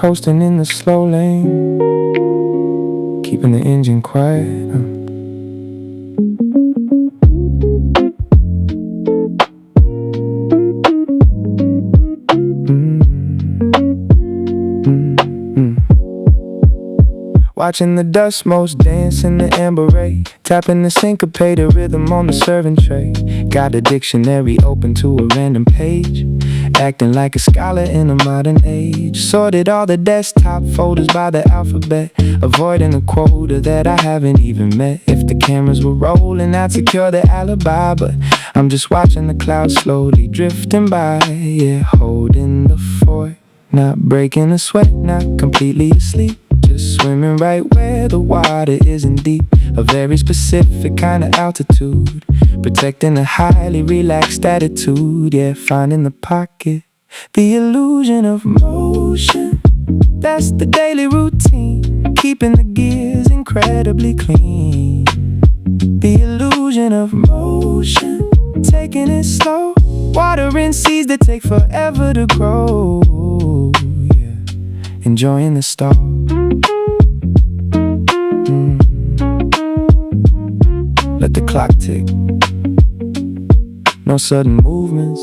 coasting in the slow lane, keeping the engine quiet. Watching the dust motes dance in the amber ray, tapping the syncopated rhythm on the serving tray. Got a dictionary open to a random page, acting like a scholar in a modern age. Sorted all the desktop folders by the alphabet, avoiding a quota that I haven't even met. If the cameras were rolling, I'd secure the alibi, but I'm just watching the clouds slowly drifting by. Yeah, holding the fort, not breaking a sweat, not completely asleep, just swimming right where the water isn't deep. A very specific kind of altitude, protecting a highly relaxed attitude. Yeah, finding the pocket, the illusion of motion. That's the daily routine, keeping the gears incredibly clean. The illusion of motion, taking it slow, watering seeds that take forever to grow. Yeah, enjoying the stall. Let the clock tick, no sudden movements.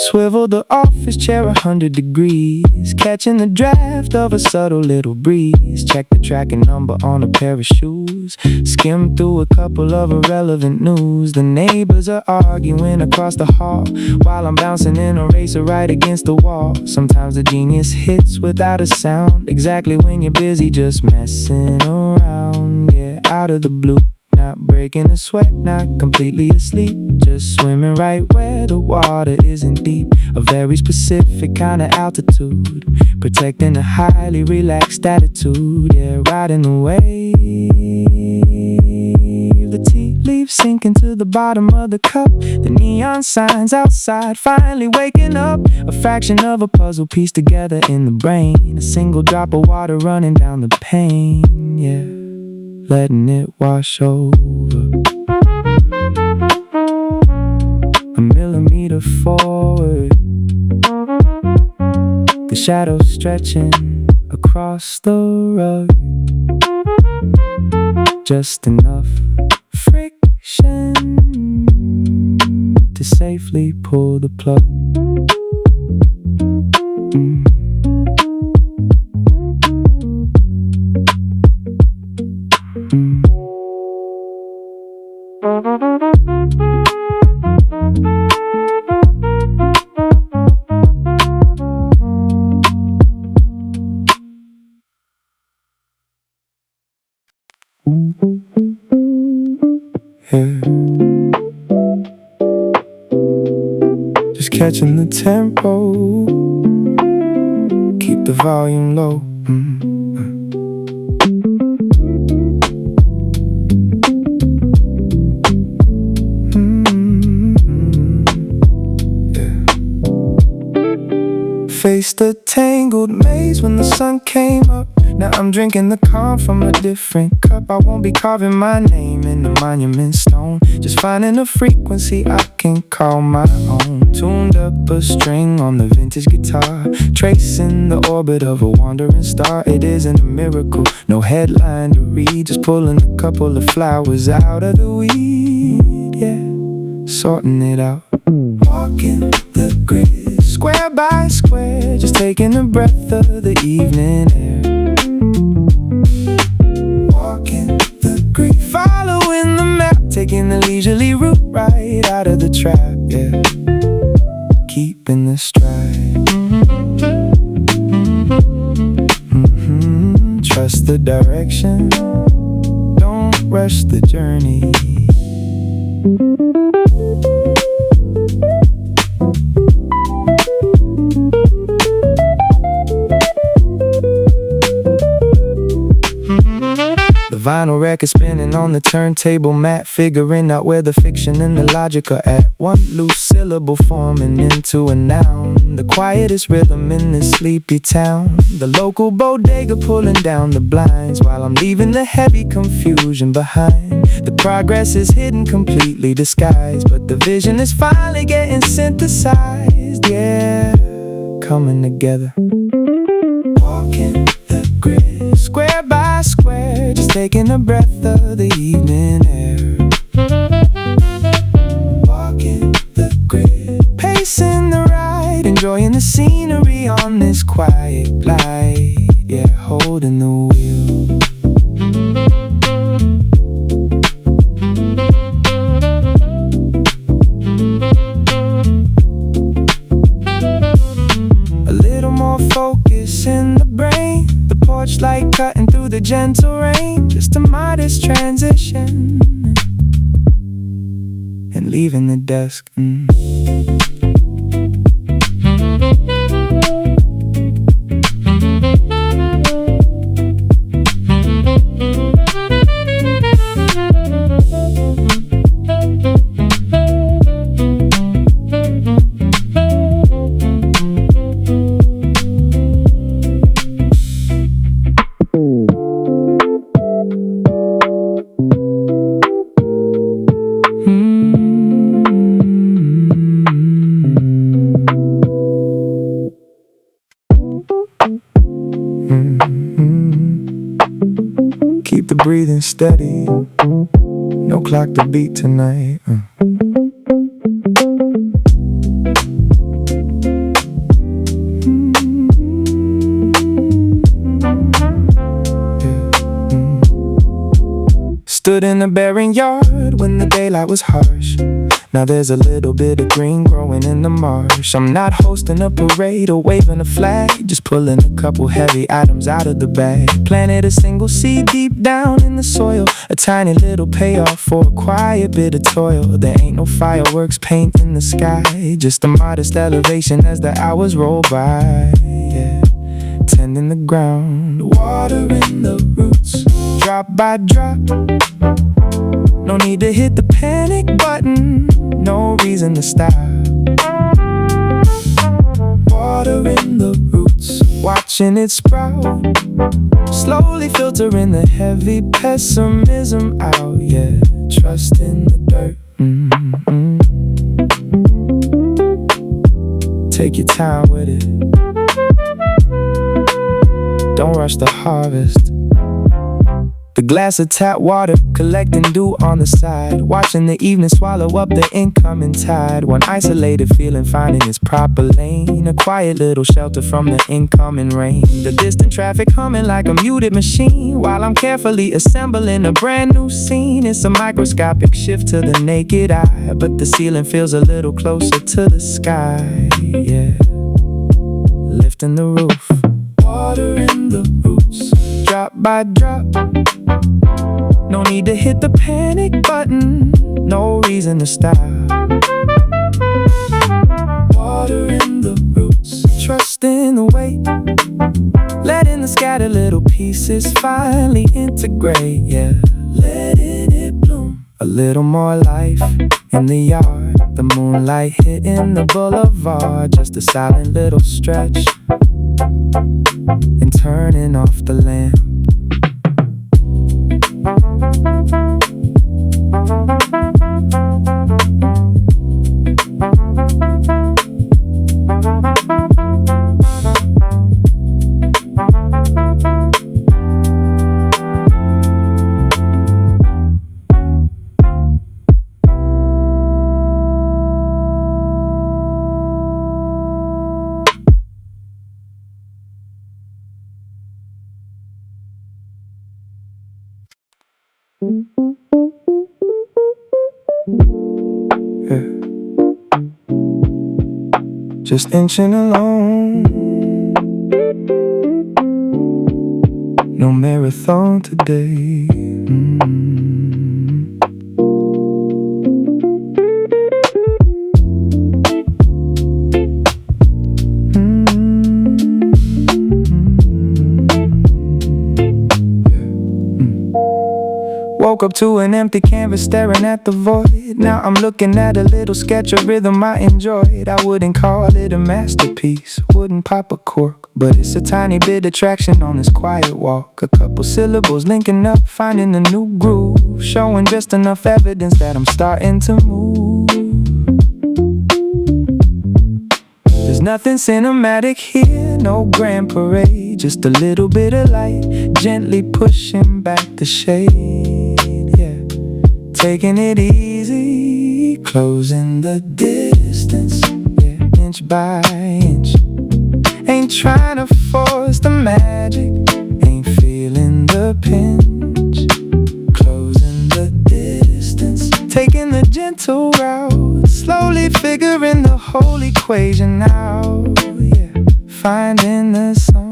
Swivel the office chair 100 degrees, catching the draft of a subtle little breeze. Check the tracking number on a pair of shoes, skim through a couple of irrelevant news. The neighbors are arguing across the hall, while I'm bouncing in a racer right against the wall. Sometimes the genius hits without a sound, exactly when you're busy just messing around. Yeah, out of the blue, not breaking a sweat, not completely asleep, just swimming right where the water isn't deep. A very specific kind of altitude, protecting a highly relaxed attitude. Yeah, riding the wave, the tea leaves sinking to the bottom of the cup. The neon signs outside finally waking up, a fraction of a puzzle pieced together in the brain. A single drop of water running down the pane. Yeah, letting it wash over. A millimeter forward, the shadows stretching across the rug. Just enough friction to safely pull the plug. Yeah. Just catching the tempo, keep the volume low. Faced the tangled maze when the sun came up. Now I'm drinking the calm from a different cup. I won't be carving my name in the monument stone, just finding a frequency I can call my own. Tuned up a string on the vintage guitar, tracing the orbit of a wandering star. It isn't a miracle, no headline to read, just pulling a couple of flowers out of the weed. Yeah, sorting it out, walking the grid, square by square, just taking a breath of the evening air. Walking the grid, following the map, taking the leisurely route right out of the trap. Yeah, keeping the stride. Trust the direction, don't rush the journey. Vinyl record spinning on the turntable mat, figuring out where the fiction and the logic are at. One loose syllable forming into a noun, the quietest rhythm in this sleepy town. The local bodega pulling down the blinds, while I'm leaving the heavy confusion behind. The progress is hidden, completely disguised, but the vision is finally getting synthesized. Yeah, coming together. taking a breath of the evening air. Walking the grid, pacing the ride, enjoying the scenery on this quiet flight. Yeah, holding the wheel. A little more focus in the brain, the porch light cutting through the gentle rain. Just a modest transition and leaving the desk. Keep the breathing steady, no clock to beat tonight. Stood in the barren yard when the daylight was harsh. Now there's a little bit of green growing in the marsh. I'm not hosting a parade or waving a flag, just pulling a couple heavy items out of the bag. Planted a single seed deep down in the soil, a tiny little payoff for a quiet bit of toil. There ain't no fireworks paint in the sky, just a modest elevation as the hours roll by. Yeah, tending the ground, watering the roots, drop by drop. No need to hit the panic button, no reason to stop. Watering the roots, watching it sprout, slowly filtering the heavy pessimism out. Yeah, trust in the dirt. Take your time with it, don't rush the harvest. The glass of tap water, collecting dew on the side, watching the evening swallow up the incoming tide. One isolated feeling finding its proper lane, a quiet little shelter from the incoming rain. The distant traffic humming like a muted machine, while I'm carefully assembling a brand new scene. It's a microscopic shift to the naked eye, but the ceiling feels a little closer to the sky. Yeah, lifting the roof, watering the roots, drop by drop. No need to hit the panic button, no reason to stop. Watering the roots, trusting the weight, letting the scattered little pieces finally integrate. Yeah, letting it bloom. A little more life in the yard, the moonlight hitting the boulevard. Just a silent little stretch and turning off the lamp. Yeah. Just inching along, no marathon today. Woke up to an empty canvas staring at the void. Now I'm looking at a little sketch of rhythm I enjoyed. I wouldn't call it a masterpiece, wouldn't pop a cork, but it's a tiny bit of traction on this quiet walk. A couple syllables linking up, finding a new groove, showing just enough evidence that I'm starting to move. There's nothing cinematic here, no grand parade, just a little bit of light, gently pushing back the shade, yeah. Taking it easy, closing the distance, yeah, inch by inch. Ain't trying to force the magic, ain't feeling the pinch. Closing the distance, taking the gentle route, slowly figuring the whole equation out, yeah. Finding the song.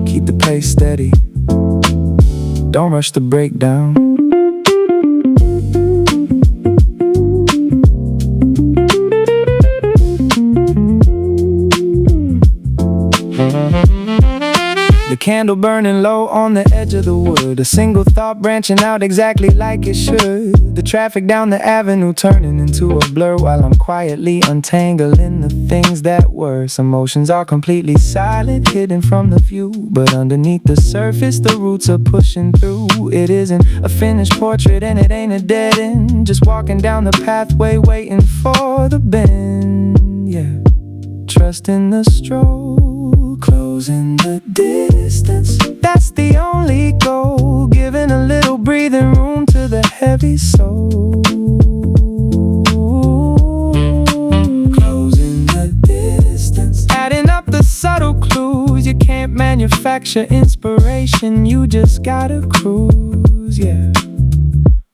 Keep the pace steady, don't rush the breakdown. The candle burning low on the edge of the wood, a single thought branching out exactly like it should. The traffic down the avenue turning into a blur while I'm quietly untangling the things that were. Some emotions are completely silent, hidden from the view, but underneath the surface the roots are pushing through. It isn't a finished portrait and it ain't a dead end, just walking down the pathway waiting for the bend, yeah. Trusting the stroll, closing the distance, that's the only goal. Giving a little breathing room to the heavy soul. Closing the distance, adding up the subtle clues. You can't manufacture inspiration, you just gotta cruise, yeah.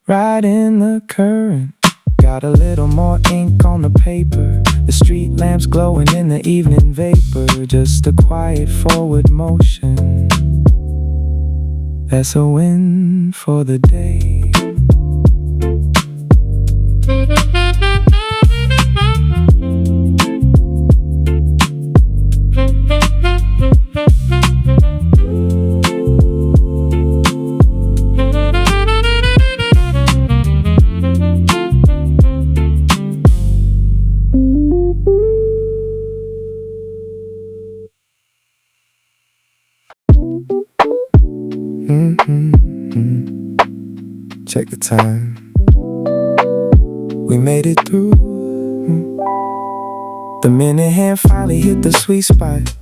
Riding the current, got a little more ink on the paper. The street lamps glowing in the evening vapor, just a quiet forward motion. That's a win for the day. Check the time, we made it through. The minute hand finally hit the sweet spot,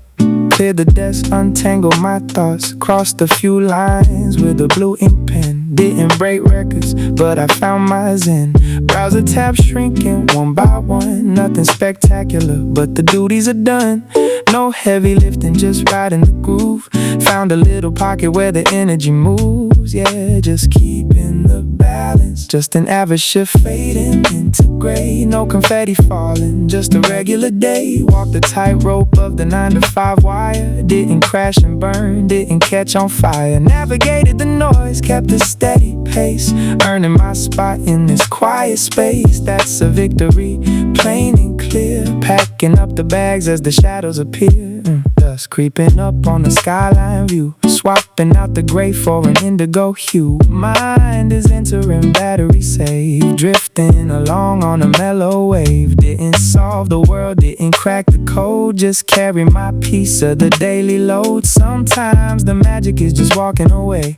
cleared the desk, untangled my thoughts, crossed a few lines with a blue ink pen. Didn't break records, but I found my zen. Browser tabs shrinking one by one, nothing spectacular, but the duties are done. No heavy lifting, just riding the groove. Found a little pocket where the energy moves, yeah, just keeping the balance. Just an average shift fading into gray, no confetti falling, just a regular day. Walked the tightrope of the 9-to-5 wire, didn't crash and burn, didn't catch on fire. Navigated the noise, kept a steady pace, earning my spot in this quiet space. That's a victory, plain and clear. Packing up the bags as the shadows appear. Dust creeping up on the skyline view, swapping out the gray for an indigo hue. Mind is entering battery save, drifting along on a mellow wave. Didn't solve the world, didn't crack the code, just carry my piece of the daily load. Sometimes the magic is just walking away,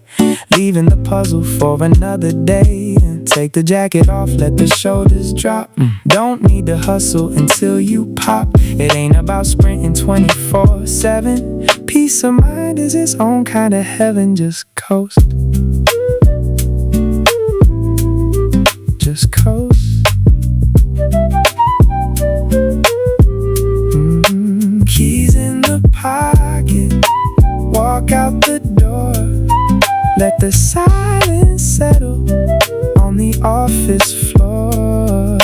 leaving the puzzle for another day. Take the jacket off, let the shoulders drop. Don't need to hustle until you pop. It ain't about sprinting 24/7. Peace of mind is its own kind of heaven. Just coast, just coast. Keys in the pocket, walk out the door. Let the silence settle on the office floor.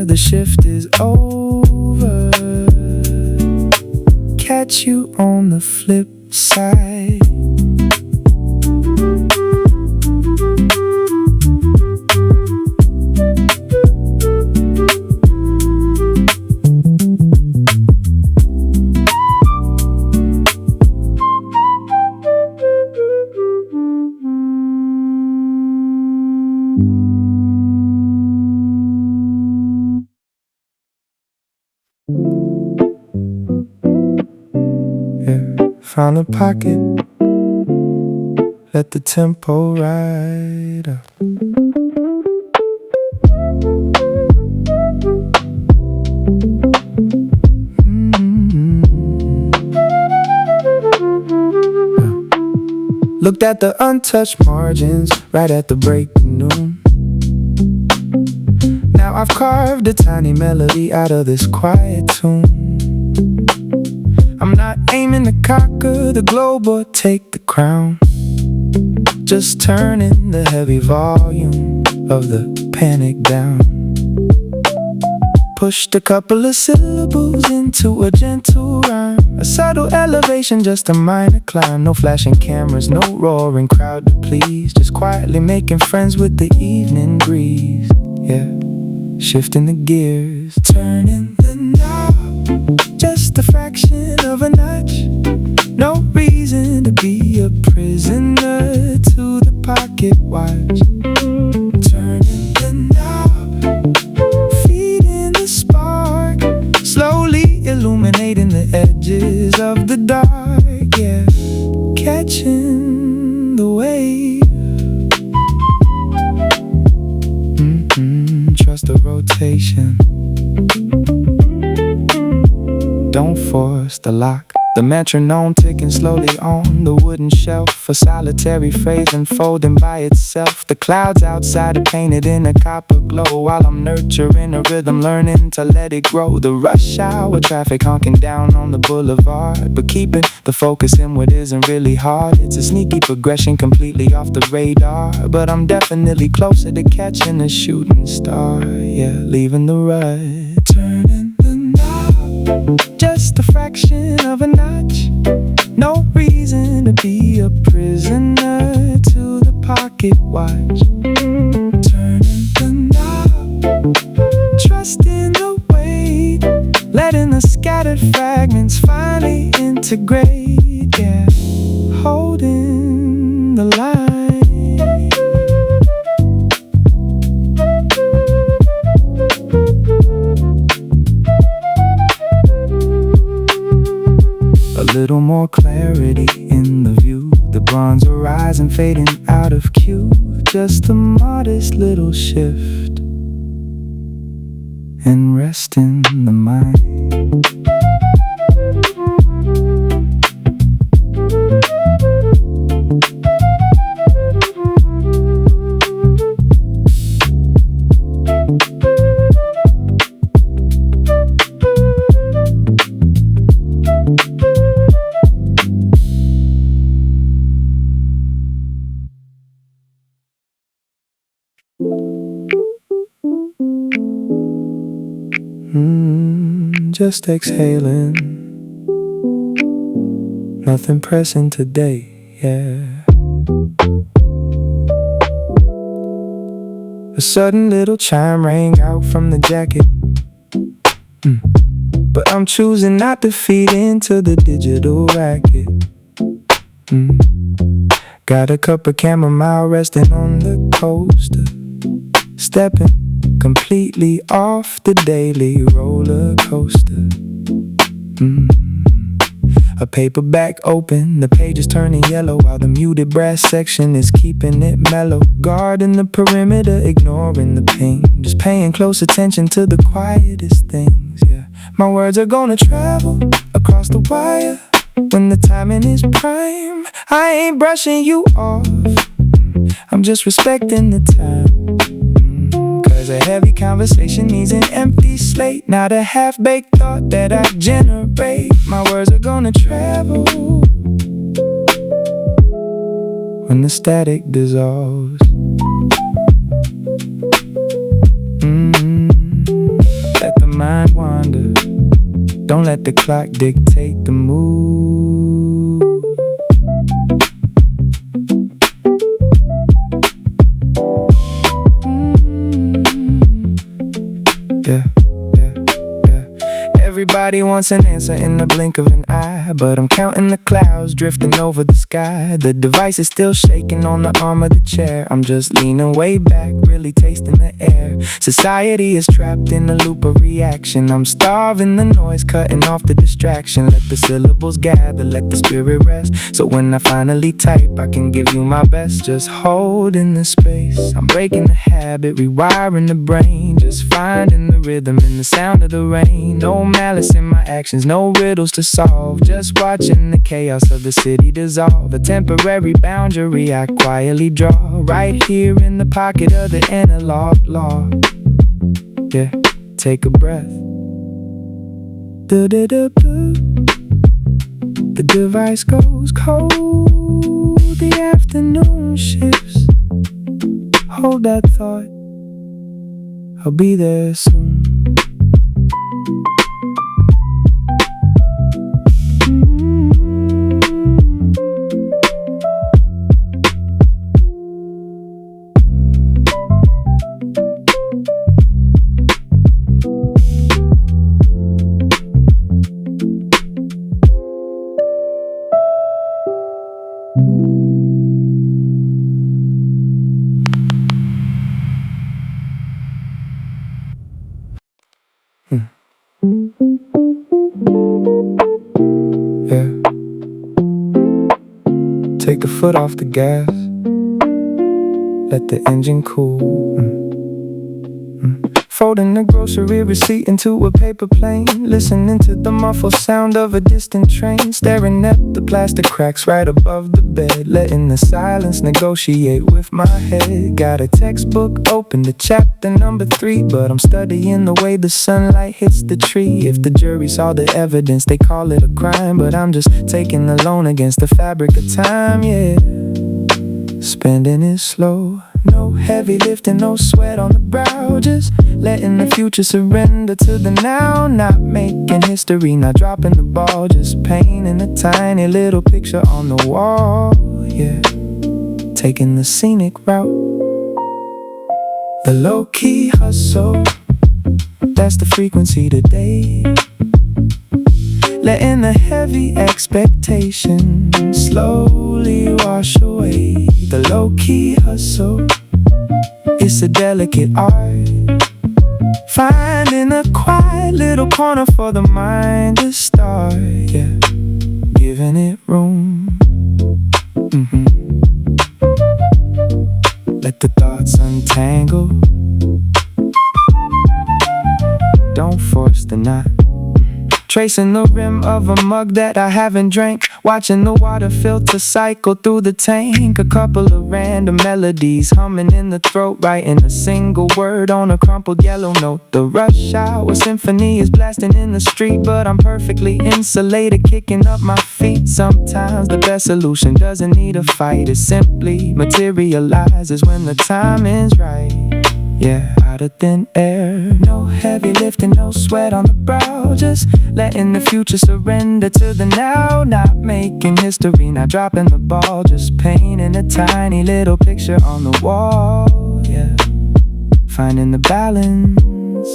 The shift is over. Catch you on the flip side. Found a pocket, let the tempo ride up. Looked at the untouched margins right at the break of noon. Now I've carved a tiny melody out of this quiet tune. I'm not aiming to conquer the globe or take the crown, just turning the heavy volume of the panic down. Pushed a couple of syllables into a gentle rhyme, a subtle elevation, just a minor climb. No flashing cameras, no roaring crowd to please, just quietly making friends with the evening breeze. Yeah, shifting the gears, turning the knob, just a fraction of a notch. No reason to be a prisoner to the pocket watch. Turning the knob, feeding the spark, slowly illuminating the edges of the dark. Yeah, catching the wave. Trust the rotation, don't force the lock. The metronome ticking slowly on the wooden shelf, a solitary phrase unfolding by itself. The clouds outside are painted in a copper glow, while I'm nurturing a rhythm, learning to let it grow. The rush hour traffic honking down on the boulevard, but keeping the focus in what isn't really hard. It's a sneaky progression, completely off the radar, but I'm definitely closer to catching a shooting star. Yeah, leaving the rut, turning the knob, just a fraction of a notch. No reason to be a prisoner to the pocket watch. Turning the knob, trusting the weight, letting the scattered fragments finally integrate. Yeah, holding the line. A little more clarity in the view, the bronze horizon fading out of cue. Just a modest little shift and rest in the mind. Just exhaling, nothing pressing today, yeah. A sudden little chime rang out from the jacket, but I'm choosing not to feed into the digital racket. Got a cup of chamomile resting on the coaster, stepping completely off the daily roller coaster. A paperback open, the pages turning yellow, while the muted brass section is keeping it mellow. Guarding the perimeter, ignoring the pain, just paying close attention to the quietest things. Yeah, my words are gonna travel across the wire when the timing is prime. I ain't brushing you off, I'm just respecting the time. A heavy conversation needs an empty slate, not a half-baked thought that I generate. My words are gonna travel when the static dissolves. Let the mind wander, don't let the clock dictate the mood. Yeah. Everybody wants an answer in the blink of an eye, but I'm counting the clouds drifting over the sky. The device is still shaking on the arm of the chair. I'm just leaning way back, really tasting the air. Society is trapped in a loop of reaction. I'm starving the noise, cutting off the distraction. Let the syllables gather, let the spirit rest, so when I finally type, I can give you my best. Just holding the space, I'm breaking the habit, rewiring the brain, just finding the rhythm in the sound of the rain. No malice in my actions, no riddles to solve, just watching the chaos of the city dissolve. A temporary boundary I quietly draw, right here in the pocket of the analog law. Yeah, take a breath. The device goes cold, the afternoon shifts. Hold that thought, I'll be there soon. Yeah. Take a foot off the gas, let the engine cool. Folding the grocery receipt into a paper plane, listening to the muffled sound of a distant train, staring at the plastic cracks right above the bed, letting the silence negotiate with my head. Got a textbook open to chapter number 3, but I'm studying the way the sunlight hits the tree. If the jury saw the evidence, they call it a crime, but I'm just taking the loan against the fabric of time, yeah. Spending it slow, no heavy lifting, no sweat on the brow, just letting the future surrender to the now. Not making history, not dropping the ball, just painting a tiny little picture on the wall, yeah. Taking the scenic route, the low-key hustle, that's the frequency today. Letting the heavy expectation slowly wash away. The low-key hustle, it's a delicate art, finding a quiet little corner for the mind to start, yeah. Giving it room, Let the thoughts untangle, don't force the knot. Tracing the rim of a mug that I haven't drank, watching the water filter cycle through the tank. A couple of random melodies humming in the throat, writing a single word on a crumpled yellow note. The rush hour symphony is blasting in the street, but I'm perfectly insulated, kicking up my feet. Sometimes the best solution doesn't need a fight, it simply materializes when the time is right. Yeah, out of thin air, no heavy lifting, no sweat on the brow, just letting the future surrender to the now. Not making history, not dropping the ball, just painting a tiny little picture on the wall, yeah. Finding the balance,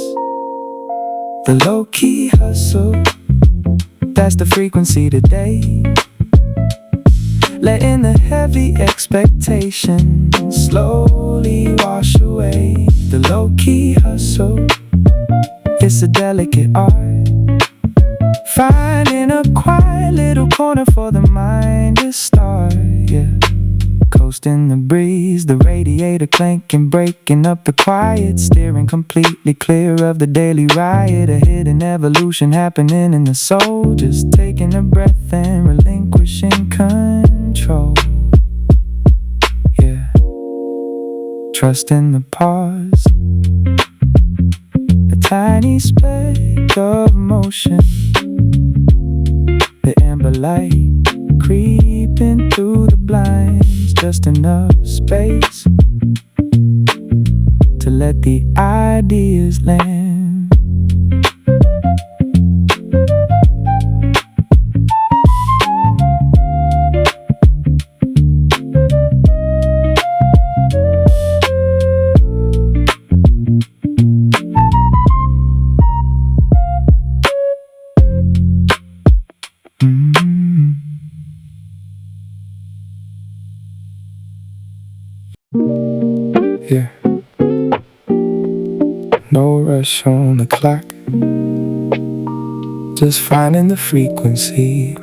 the low-key hustle, that's the frequency today. Letting the heavy expectation slowly wash away. The low-key hustle, it's a delicate art, finding a quiet little corner for the mind to start, yeah. Coasting the breeze, the radiator clanking, breaking up the quiet, steering completely clear of the daily riot. A hidden evolution happening in the soul, just taking a breath and relinquishing control, yeah. Trusting the pause, a tiny speck of motion, the amber light creeping through the blinds, just enough space to let the ideas land. Yeah. No rush on the clock, just finding the frequency.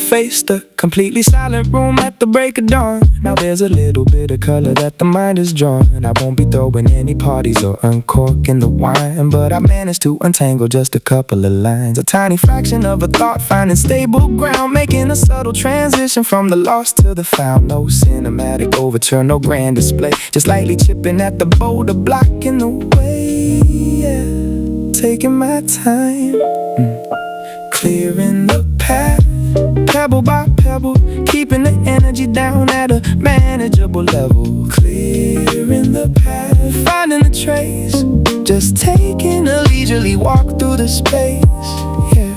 Face the completely silent room at the break of dawn. Now there's a little bit of color that the mind has drawn. I won't be throwing any parties or uncorking the wine, but I managed to untangle just a couple of lines. A tiny fraction of a thought finding stable ground, making a subtle transition from the lost to the found. No cinematic overture, no grand display, just lightly chipping at the boulder, blocking the way. Yeah. Taking my time, clearing the path, pebble by pebble, keeping the energy down at a manageable level. Clearing the path, finding the trace, just taking a leisurely walk through the space. Yeah,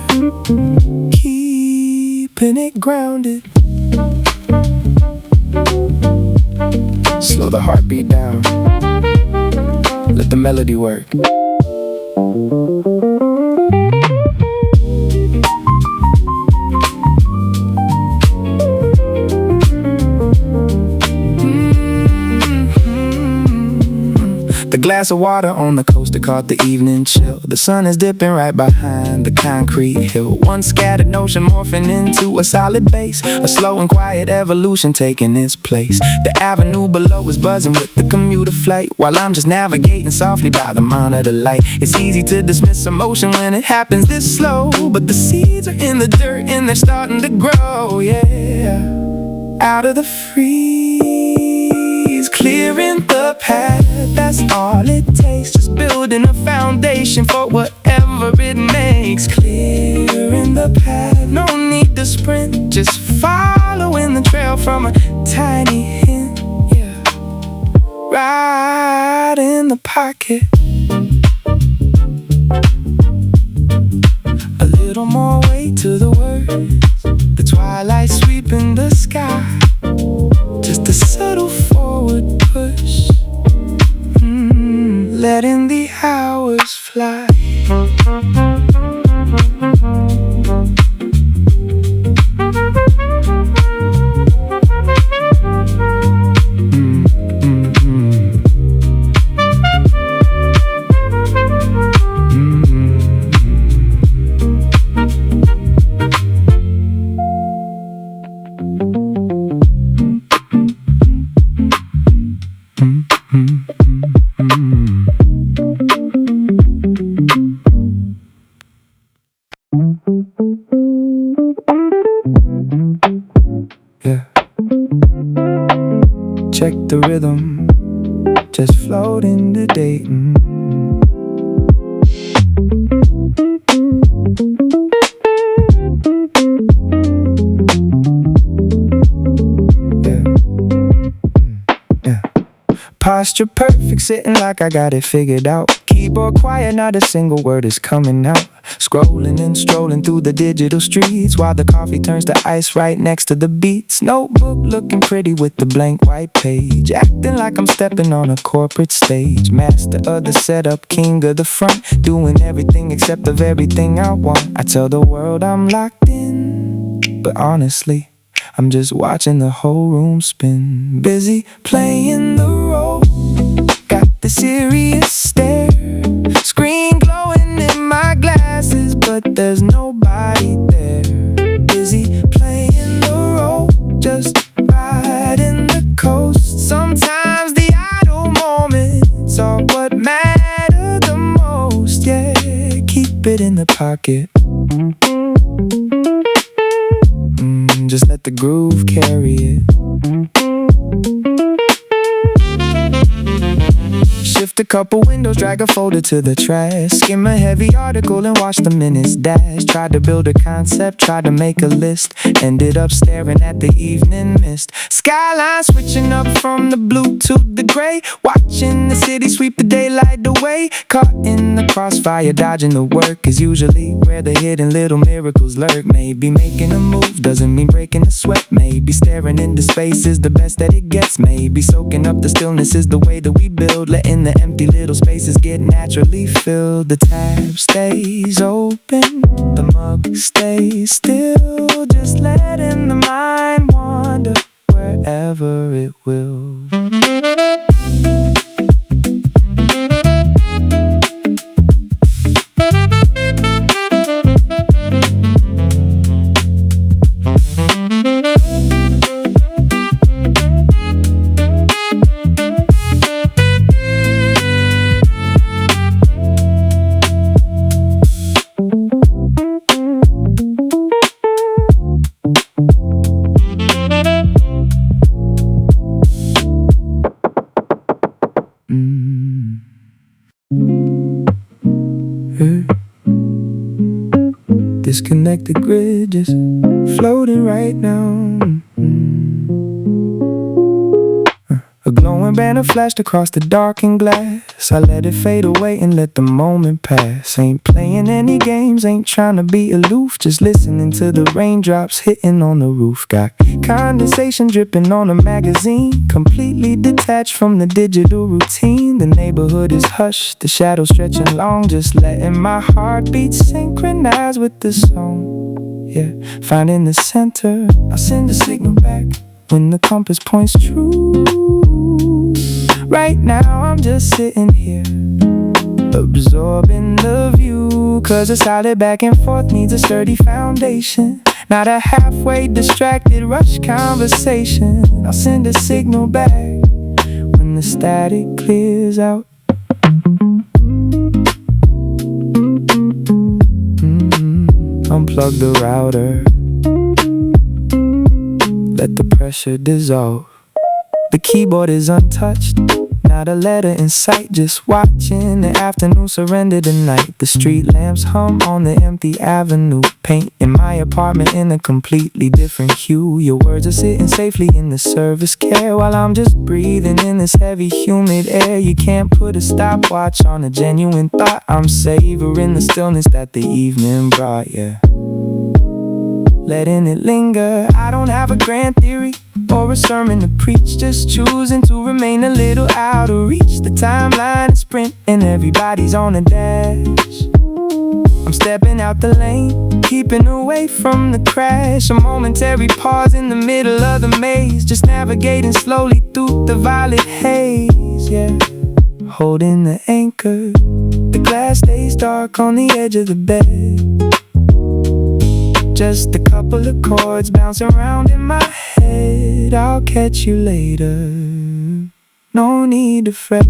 keeping it grounded. Slow the heartbeat down, let the melody work. The glass of water on the coaster caught the evening chill. The sun is dipping right behind the concrete hill. One scattered notion morphing into a solid base, a slow and quiet evolution taking its place. The avenue below is buzzing with the commuter flight, while I'm just navigating softly by the monitor light. It's easy to dismiss emotion when it happens this slow, but the seeds are in the dirt and they're starting to grow. Yeah, out of the freeze, clearing the path, that's all it takes. Just building a foundation for whatever it makes. Clearing the path, no need to sprint, just following the trail from a tiny hint. Yeah, right in the pocket. A little more weight to the words, the twilight sweeping the sky. Just a subtle forward push, letting the hours fly. Yeah. Check the rhythm, just floating the date. Posture perfect, sitting like I got it figured out. Keyboard quiet, not a single word is coming out. Scrolling and strolling through the digital streets, while the coffee turns to ice right next to the beats. Notebook looking pretty with the blank white page, acting like I'm stepping on a corporate stage. Master of the setup, king of the front, doing everything except of everything I want. I tell the world I'm locked in, but honestly I'm just watching the whole room spin. Busy playing the role, got the serious stare, screen glowing in my glasses, but there's nobody there. Busy playing the role, just riding the coast. Sometimes the idle moments are what matter the most. Yeah, keep it in the pocket. Just let the groove carry it. Shift a couple windows, drag a folder to the trash, skim a heavy article and watch the minutes dash. Tried to build a concept, tried to make a list, ended up staring at the evening mist. Skyline switching up from the blue to the gray, watching the city sweep the daylight away. Caught in the crossfire, dodging the work is usually where the hidden little miracles lurk. Maybe making a move doesn't mean breaking a sweat. Maybe staring into space is the best that it gets. Maybe soaking up the stillness is the way that we build, letting the the empty little spaces get naturally filled. The tab stays open, the mug stays still, just letting the mind wander wherever it will. Disconnected grid just floating right now. A glowing banner flashed across the darkened glass. I let it fade away and let the moment pass. Ain't playing any games, ain't trying to be aloof, just listening to the raindrops hitting on the roof. Got condensation dripping on a magazine, completely detached from the digital routine. The neighborhood is hushed, the shadows stretching long, just letting my heartbeat synchronize with the song. Yeah, finding the center, I'll send a signal back when the compass points true. Right now I'm just sitting here, absorbing the view, cause a solid back and forth needs a sturdy foundation, not a halfway distracted rush conversation. I'll send a signal back when the static clears out. Unplug the router, let the pressure dissolve. The keyboard is untouched, not a letter in sight, just watching the afternoon surrender to night. The street lamps hum on the empty avenue, painting my apartment in a completely different hue. Your words are sitting safely in the service care, while I'm just breathing in this heavy humid air. You can't put a stopwatch on a genuine thought. I'm savoring the stillness that the evening brought, yeah, letting it linger. I don't have a grand theory or a sermon to preach, just choosing to remain a little out of reach. The timeline is sprinting, everybody's on a dash. I'm stepping out the lane, keeping away from the crash. A momentary pause in the middle of the maze, just navigating slowly through the violet haze, yeah, holding the anchor. The glass stays dark on the edge of the bed, just a couple of chords bouncing around in my head. I'll catch you later, no need to fret.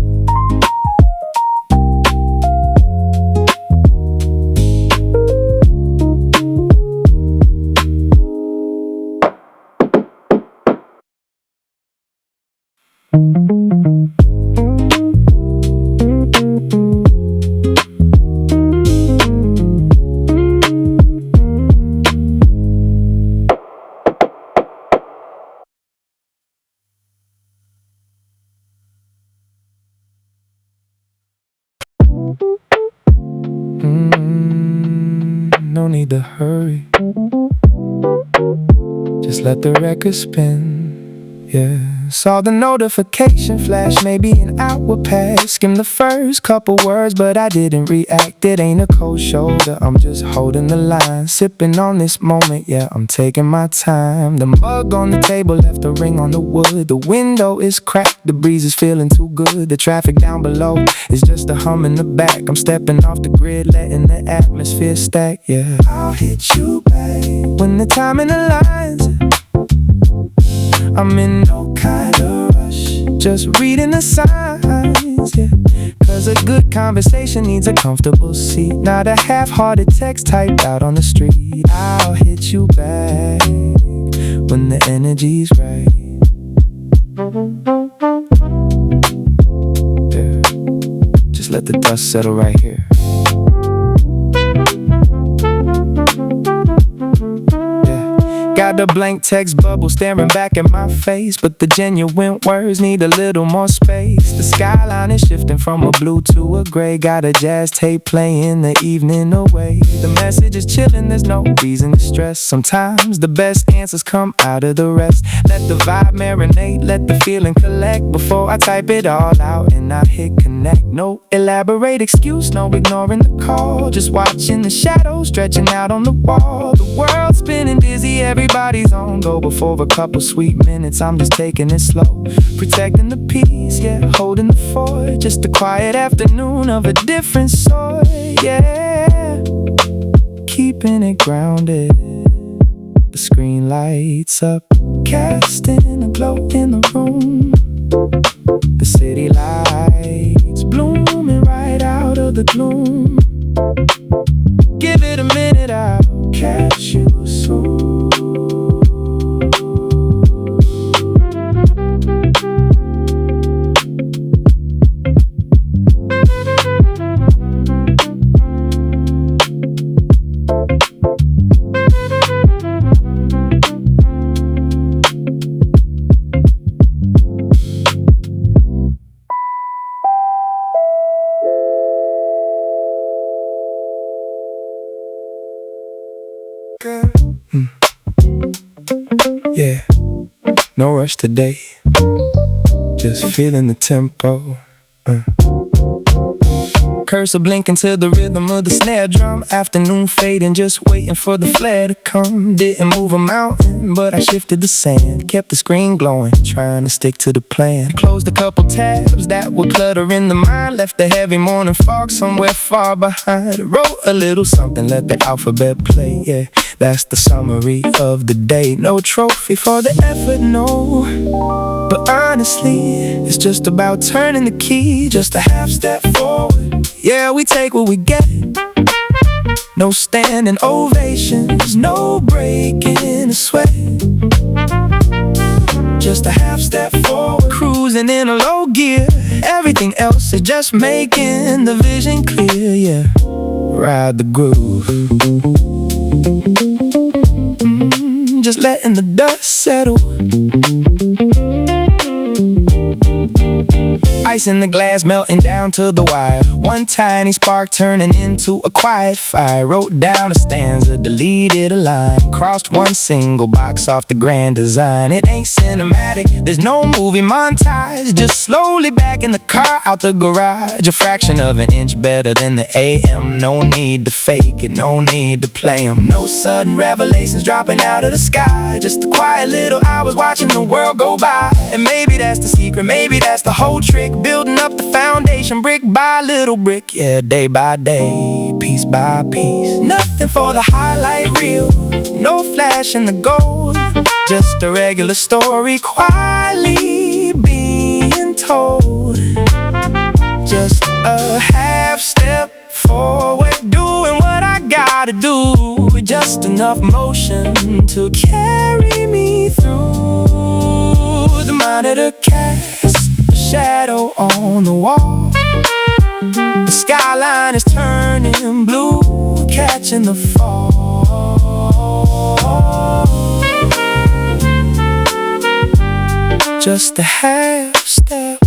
No need to hurry, just let the record spin, yeah. Saw the notification flash, maybe an hour passed. Skimmed the first couple words, but I didn't react. It ain't a cold shoulder, I'm just holding the line, sipping on this moment, yeah, I'm taking my time. The mug on the table left a ring on the wood. The window is cracked, the breeze is feeling too good. The traffic down below is just a hum in the back. I'm stepping off the grid, letting the atmosphere stack, yeah. I'll hit you back when the timing aligns. I'm in no kind of rush, just reading the signs, yeah. Cause a good conversation needs a comfortable seat, not a half-hearted text typed out on the street. I'll hit you back when the energy's right, yeah. Just let the dust settle right here. Got got the blank text bubble staring back at my face, but the genuine words need a little more space. The skyline is shifting from a blue to a gray. Got a jazz tape playing the evening away. The message is chilling, there's no reason to stress. Sometimes the best answers come out of the rest. Let the vibe marinate, let the feeling collect before I type it all out and I hit connect. No elaborate excuse, no ignoring the call, just watching the shadows stretching out on the wall. The world's spinning dizzy, everybody's on go. Before a couple sweet minutes, I'm just taking it slow, protecting the peace, yeah, holding the fort. Just a quiet afternoon of a different sort, yeah, keeping it grounded. The screen lights up, casting a glow in the room. The city lights blooming right out of the gloom. Give it a minute, I'll catch you soon. Yeah, no rush today, just feeling the tempo. Cursor blinking to the rhythm of the snare drum. Afternoon fading, just waiting for the flare to come. Didn't move a mountain, but I shifted the sand. Kept the screen glowing, trying to stick to the plan. Closed a couple tabs that were cluttering the mind. Left the heavy morning fog somewhere far behind. Wrote a little something, let the alphabet play, yeah. That's the summary of the day. No trophy for the effort, no, but honestly, it's just about turning the key, just a half step forward. Yeah, we take what we get. No standing ovations, no breaking a sweat. Just a half step forward, cruising in a low gear. Everything else is just making the vision clear, yeah. Ride the groove, just letting the dust settle. Ice in the glass melting down to the wire. One tiny spark turning into a quiet fire. Wrote down a stanza, deleted a line. Crossed one single box off the grand design. It ain't cinematic, there's no movie montage. Just slowly back in the car out the garage. A fraction of an inch better than the AM. No need to fake it, no need to play 'em. No sudden revelations dropping out of the sky. Just a quiet little hours watching the world go by. And maybe that's the secret, maybe that's the whole trick. Building up the foundation brick by little brick, yeah, day by day, piece by piece. Nothing for the highlight reel, no flash in the gold. Just a regular story quietly being told. Just a half step forward, doing what I gotta do. Just enough motion to carry me through. The monitor casts shadow on the wall. The skyline is turning blue, catching the fall. Just a half step,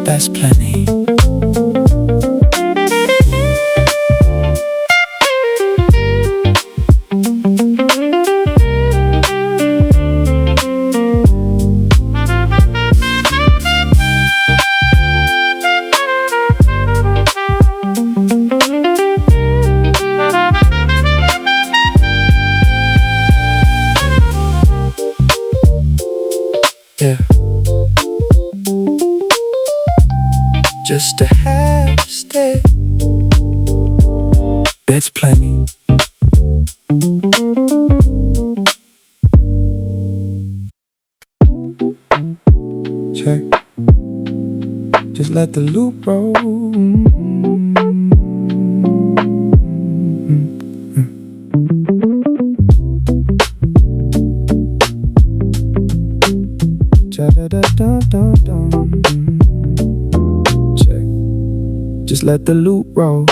that's plenty. Yeah, just a half step, that's plenty. Check, just let the loop roll. Check, just let the loop roll.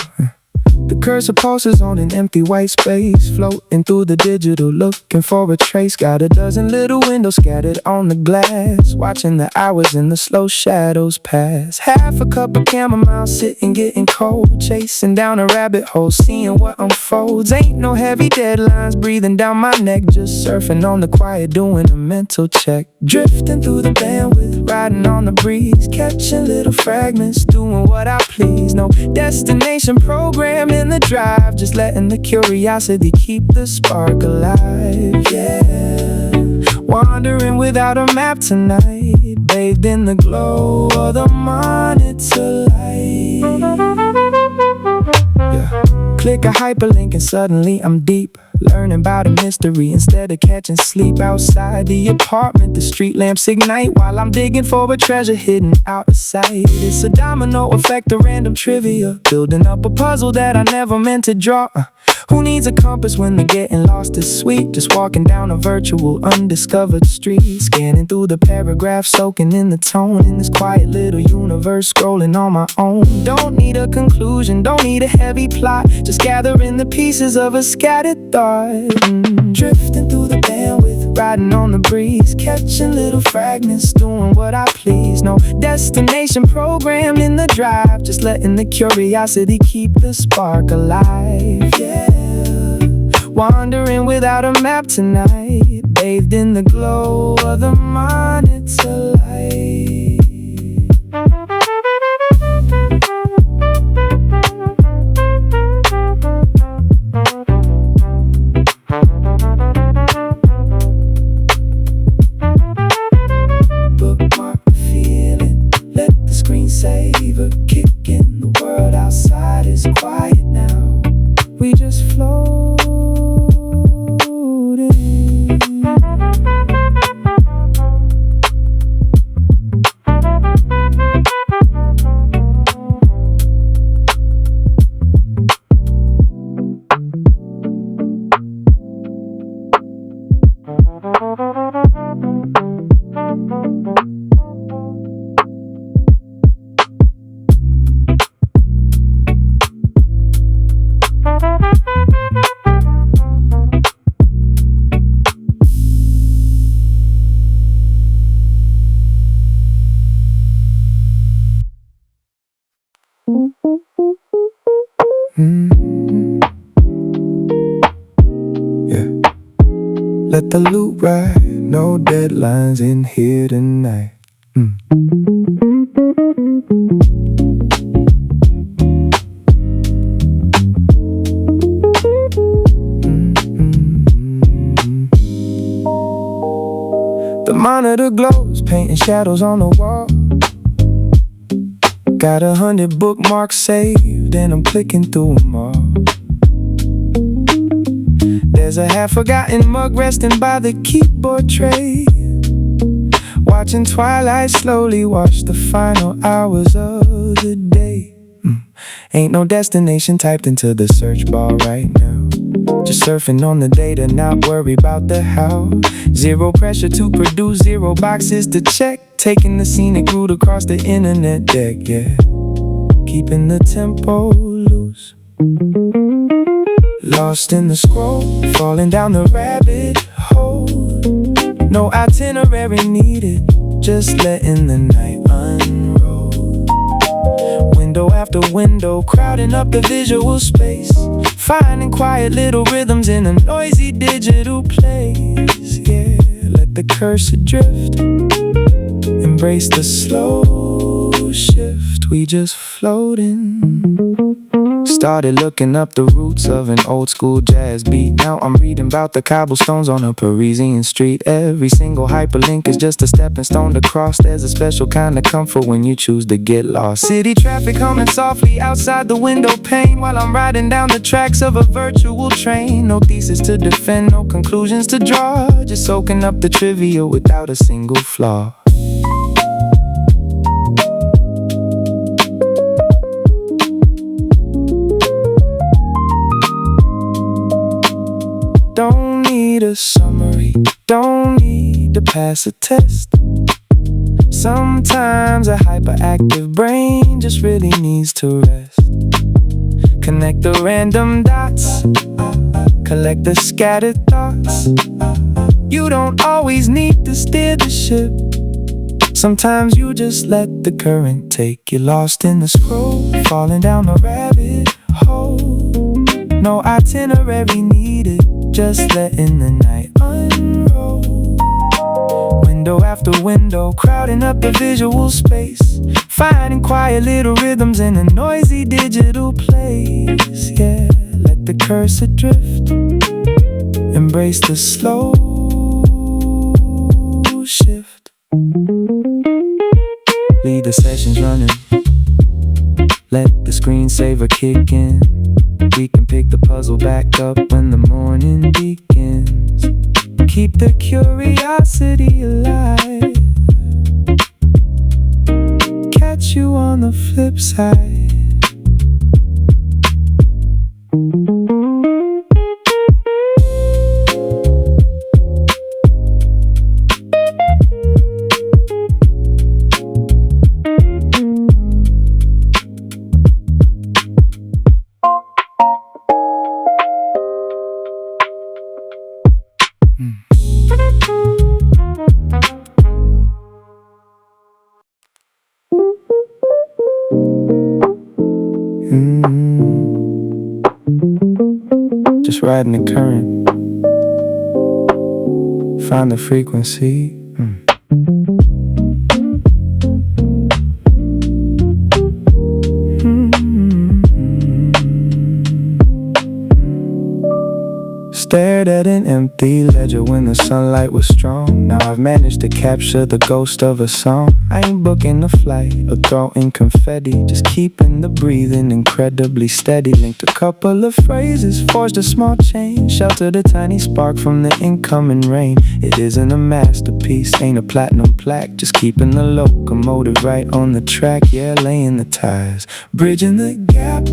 The cursor pulses on an empty white space, floating through the digital, looking for a trace. Got a dozen little windows scattered on the glass, watching the hours in the slow shadows pass. Half a cup of chamomile, sitting getting cold, chasing down a rabbit hole, seeing what unfolds. Ain't no heavy deadlines breathing down my neck, just surfing on the quiet, doing a mental check. Drifting through the bandwidth, riding on the breeze, catching little fragments, doing what I please. No destination program in the drive, just letting the curiosity keep the spark alive. Yeah, wandering without a map tonight, bathed in the glow of the monitor light. Yeah. Click a hyperlink and suddenly I'm deep, learning about a mystery instead of catching sleep. Outside the apartment, the street lamps ignite while I'm digging for a treasure hidden out of sight. It's a domino effect of random trivia, building up a puzzle that I never meant to draw. Who needs a compass when the getting lost is sweet? Just walking down a virtual undiscovered street, scanning through the paragraphs, soaking in the tone, in this quiet little universe, scrolling on my own. Don't need a conclusion, don't need a heavy plot, just gathering the pieces of a scattered thought. Drifting through the bandwidth, riding on the breeze, catching little fragments, doing what I please. No destination program in the drive, just letting the curiosity keep the spark alive. Yeah, wandering without a map tonight, bathed in the glow of the monitor light. Bookmark the feeling, let the screensaver kick in. The world outside is quiet now, we just floating. Yeah, let the loop ride, no deadlines in here tonight. The monitor glows, painting shadows on the wall. Got 100 bookmarks saved and I'm clicking through them all. There's a half-forgotten mug resting by the keyboard tray, watching twilight slowly wash the final hours of the day. Ain't no destination typed into the search bar right now, just surfing on the data, not worry about the how. Zero pressure to produce, zero boxes to check, taking the scenic route across the internet deck. Yeah, keeping the tempo loose, lost in the scroll, falling down the rabbit hole. No itinerary needed, just letting the night unroll. Window after window, crowding up the visual space, finding quiet little rhythms in a noisy digital place. Yeah, let the cursor drift, embrace the slow shift, we just floating. Started looking up the roots of an old school jazz beat. Now I'm reading about the cobblestones on a Parisian street. Every single hyperlink is just a stepping stone to cross. There's a special kind of comfort when you choose to get lost. City traffic humming softly outside the window pane, while I'm riding down the tracks of a virtual train. No thesis to defend, no conclusions to draw, just soaking up the trivia without a single flaw. Don't need a summary, don't need to pass a test. Sometimes a hyperactive brain just really needs to rest. Connect the random dots, collect the scattered thoughts. You don't always need to steer the ship. Sometimes you just let the current take you, lost in the scroll, falling down a rabbit hole. No itinerary needed, just letting the night unroll. Window after window, crowding up the visual space, finding quiet little rhythms in a noisy digital place. Yeah, let the cursor drift, embrace the slow shift. Leave the sessions running, let the screensaver kick in. We can pick the puzzle back up when the morning begins. Keep the curiosity alive, catch you on the flip side. Just riding the current, find the frequency. Stared at an empty ledger when the sunlight was strong. Now I've managed to capture the ghost of a song. I ain't booking a flight or throwing confetti, just keeping the breathing incredibly steady. Linked a couple of phrases, forged a small chain, sheltered a tiny spark from the incoming rain. It isn't a masterpiece, ain't a platinum plaque, just keeping the locomotive right on the track. Yeah, laying the ties, bridging the gap,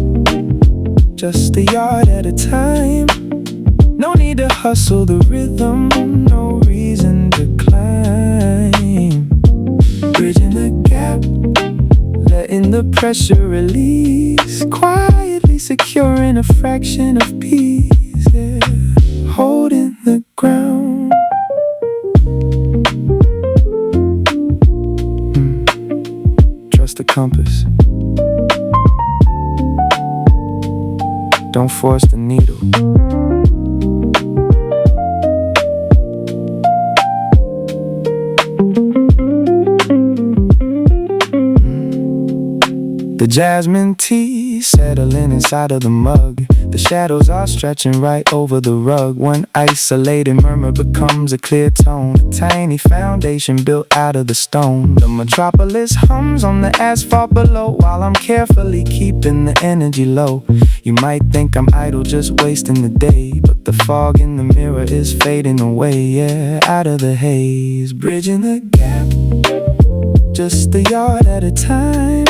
just a yard at a time. No need to hustle the rhythm, no reason to climb. Bridging the gap, letting the pressure release, quietly securing a fraction of peace. Yeah, holding the ground. Trust the compass, don't force the needle. The jasmine tea settling inside of the mug. The shadows are stretching right over the rug. One isolated murmur becomes a clear tone, a tiny foundation built out of the stone. The metropolis hums on the asphalt below, while I'm carefully keeping the energy low. You might think I'm idle, just wasting the day, but the fog in the mirror is fading away. Yeah, out of the haze, bridging the gap, just a yard at a time.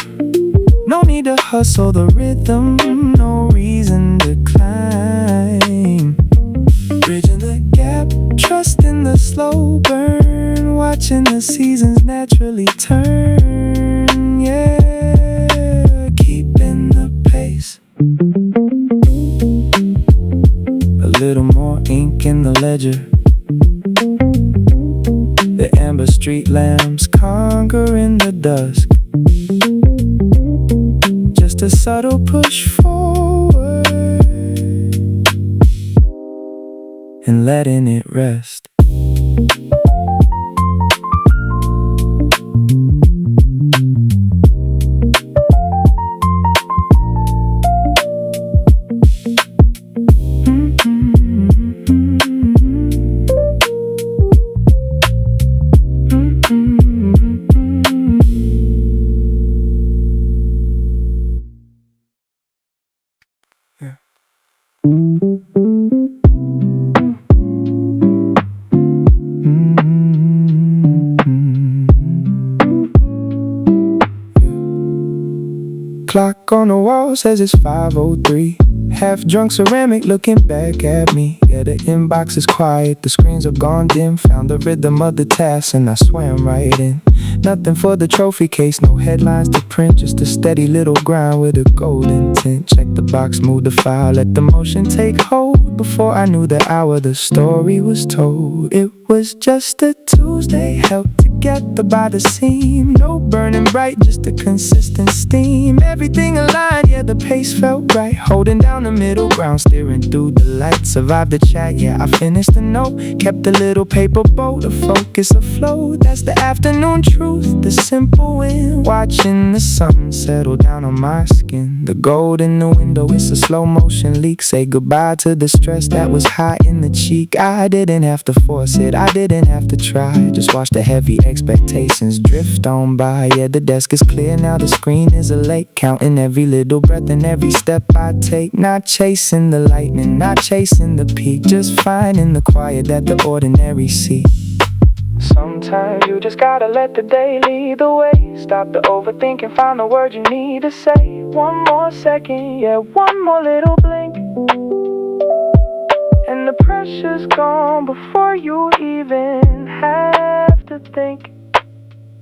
No need to hustle the rhythm, no reason to climb. Bridging the gap, trusting the slow burn, watching the seasons naturally turn. Yeah, keeping the pace. A little more ink in the ledger, the amber street lamps conquering the dusk. A subtle push forward and letting it rest. Clock on the wall says it's 5:03. Half-drunk ceramic looking back at me. Yeah, the inbox is quiet, the screens are gone dim. Found the rhythm of the task and I swam right in. Nothing for the trophy case, no headlines to print. Just a steady little grind with a golden tint. Check the box, move the file, let the motion take hold. Before I knew the hour, the story was told. It was just a Tuesday, helped to get by the seam. No burning bright, just a consistent steam. Everything aligned, yeah, the pace felt right. Holding down the middle ground, steering through the lights. Survived the chat, yeah, I finished the note. Kept the little paper boat, a focus afloat. That's the afternoon truth, the simple win. Watching the sun settle down on my skin. The gold in the window, it's a slow motion leak. Say goodbye to the stress that was hot in the cheek. I didn't have to force it, I didn't have to try. Just watch the heavy expectations drift on by. Yeah, the desk is clear now, the screen is a lake. Counting every little breath and every step I take. Not chasing the lightning, not chasing the peak. Just finding the quiet that the ordinary see. Sometimes you just gotta let the day lead the way. Stop the overthinking, find the words you need to say. One more second, yeah, one more little blink, and the pressure's gone before you even have to think.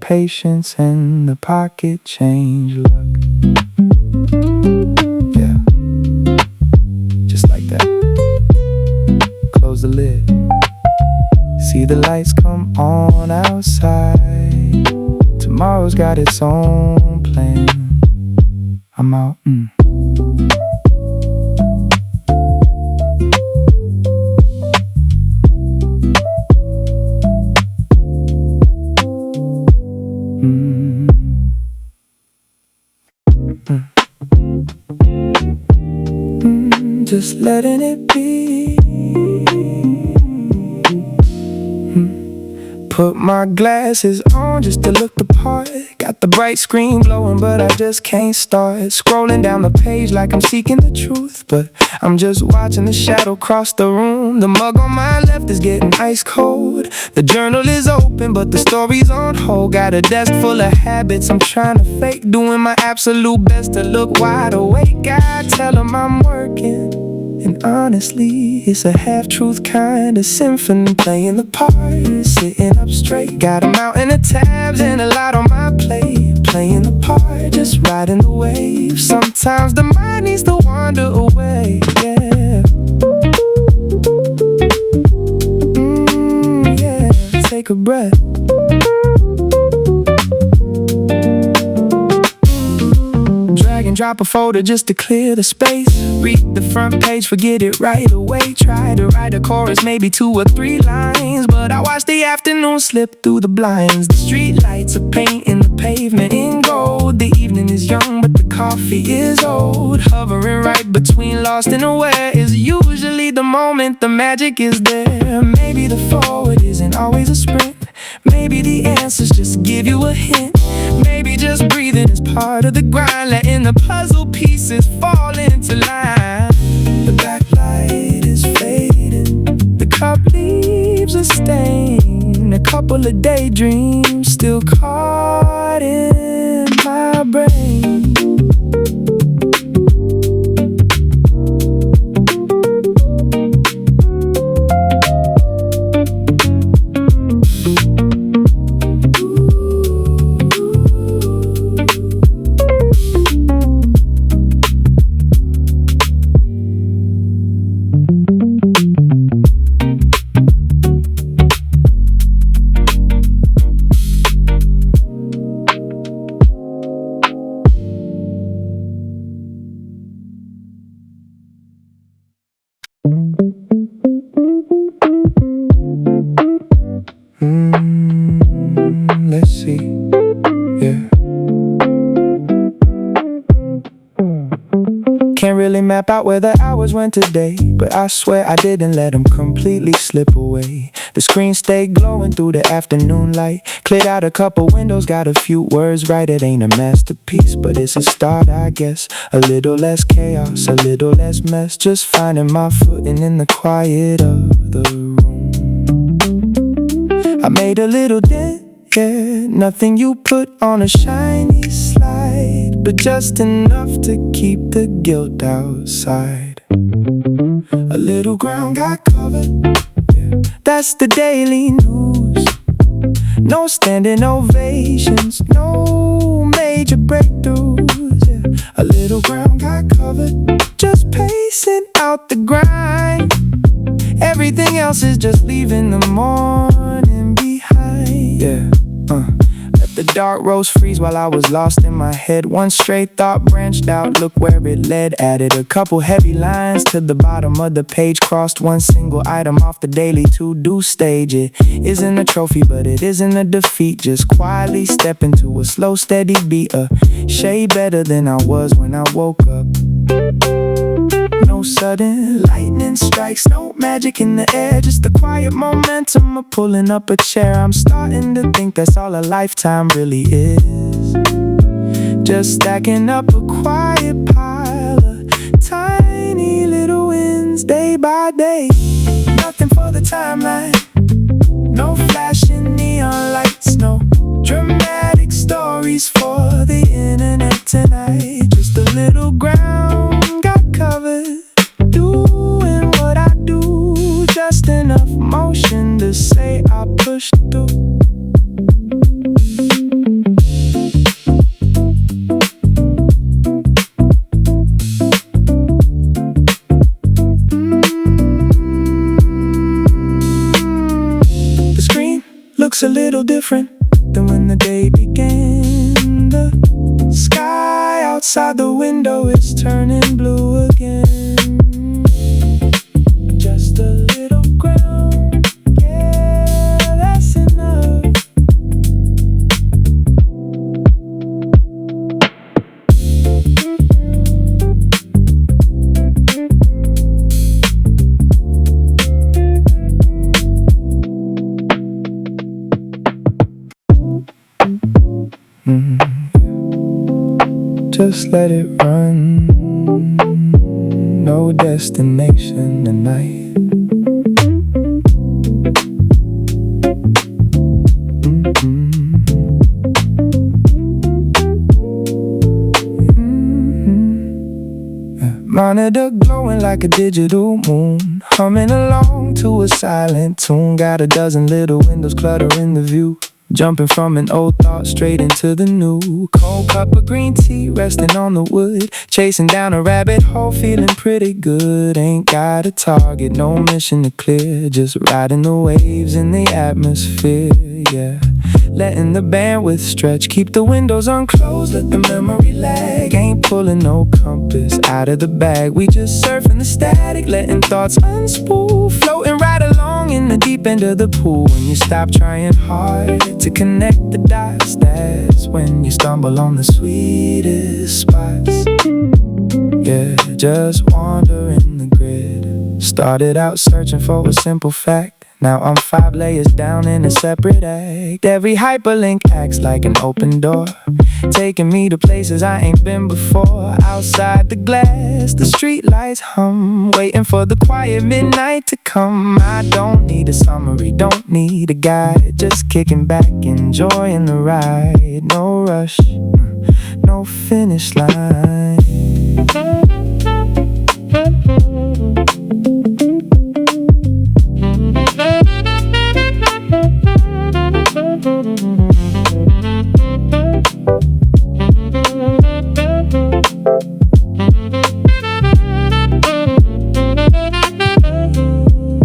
Patience and the pocket change look. Yeah, just like that. Close the lid. See the lights come on outside. Tomorrow's got its own plan. I'm out. Just letting it be. Put my glasses on just to look the part. Got the bright screen glowing, but I just can't start. Scrolling down the page like I'm seeking the truth, but I'm just watching the shadow cross the room. The mug on my left is getting ice cold. The journal is open, but the story's on hold. Got a desk full of habits I'm trying to fake. Doing my absolute best to look wide awake. I tell them I'm working, and honestly, it's a half-truth kind of symphony. Playing the part, sitting up straight. Got a mountain of tabs and a lot on my plate. Playing the part, just riding the wave. Sometimes the mind needs to wander away, yeah. Yeah, take a breath. Drag and drop a folder just to clear the space. Read the front page, forget it right away. Try to write a chorus, maybe 2 or 3 lines, but I watch the afternoon slip through the blinds. The street lights are painting the pavement in gold. The evening is young, but the coffee is old. Hovering right between lost and aware is usually the moment the magic is there. Maybe the forward isn't always a sprint. Maybe the answers just give you a hint. Maybe just breathing is part of the grind, letting the puzzle pieces fall into line. The backlight is fading, the cup leaves a stain. A couple of daydreams still caught in my brain. Let's see, yeah. Can't really map out where the hours went today, but I swear I didn't let them completely slip away. The screen stayed glowing through the afternoon light. Cleared out a couple windows, got a few words right. It ain't a masterpiece, but it's a start, I guess. A little less chaos, a little less mess. Just finding my footing in the quiet of the room. I made a little dent, yeah. Nothing you put on a shiny slide, but just enough to keep the guilt outside. A little ground got covered. Yeah. That's the daily news. No standing ovations, no major breakthroughs. Yeah. A little ground got covered. Just pacing out the grind. Everything else is just leaving the morning behind. Yeah. Let the dark rose freeze while I was lost in my head. One straight thought branched out, look where it led. Added a couple heavy lines to the bottom of the page. Crossed one single item off the daily to-do stage. It isn't a trophy, but it isn't a defeat. Just quietly step into a slow, steady beat. A shade better than I was when I woke up. No sudden lightning strikes, no magic in the air. Just the quiet momentum of pulling up a chair. I'm starting to think that's all a lifetime really is. Just stacking up a quiet pile of tiny little wins day by day. Nothing for the timeline, no flashing neon lights, no dramatic stories for the internet tonight. Just a little ground got covered, doing what I do. Just enough motion to say I pushed through. The screen looks a little different than when the day began. The sky outside the window is turning blue again. Just a little ground, yeah, that's enough. Just let it run. No destination tonight. Monitor glowing like a digital moon, humming along to a silent tune. Got a dozen little windows cluttering the view. Jumping from an old thought straight into the new. Cold cup of green tea resting on the wood. Chasing down a rabbit hole, feeling pretty good. Ain't got a target, no mission to clear. Just riding the waves in the atmosphere, yeah. Letting the bandwidth stretch, keep the windows unclosed, let the memory lag. Ain't pulling no compass out of the bag. We just surfing the static, letting thoughts unspool. Floating right along in the deep end of the pool. When you stop trying hard to connect the dots, that's when you stumble on the sweetest spots. Yeah, just wandering the grid. Started out searching for a simple fact. Now I'm 5 layers down in a separate act. Every hyperlink acts like an open door, taking me to places I ain't been before. Outside the glass, the street lights hum, waiting for the quiet midnight to come. I don't need a summary, don't need a guide. Just kicking back, enjoying the ride. No rush, no finish line.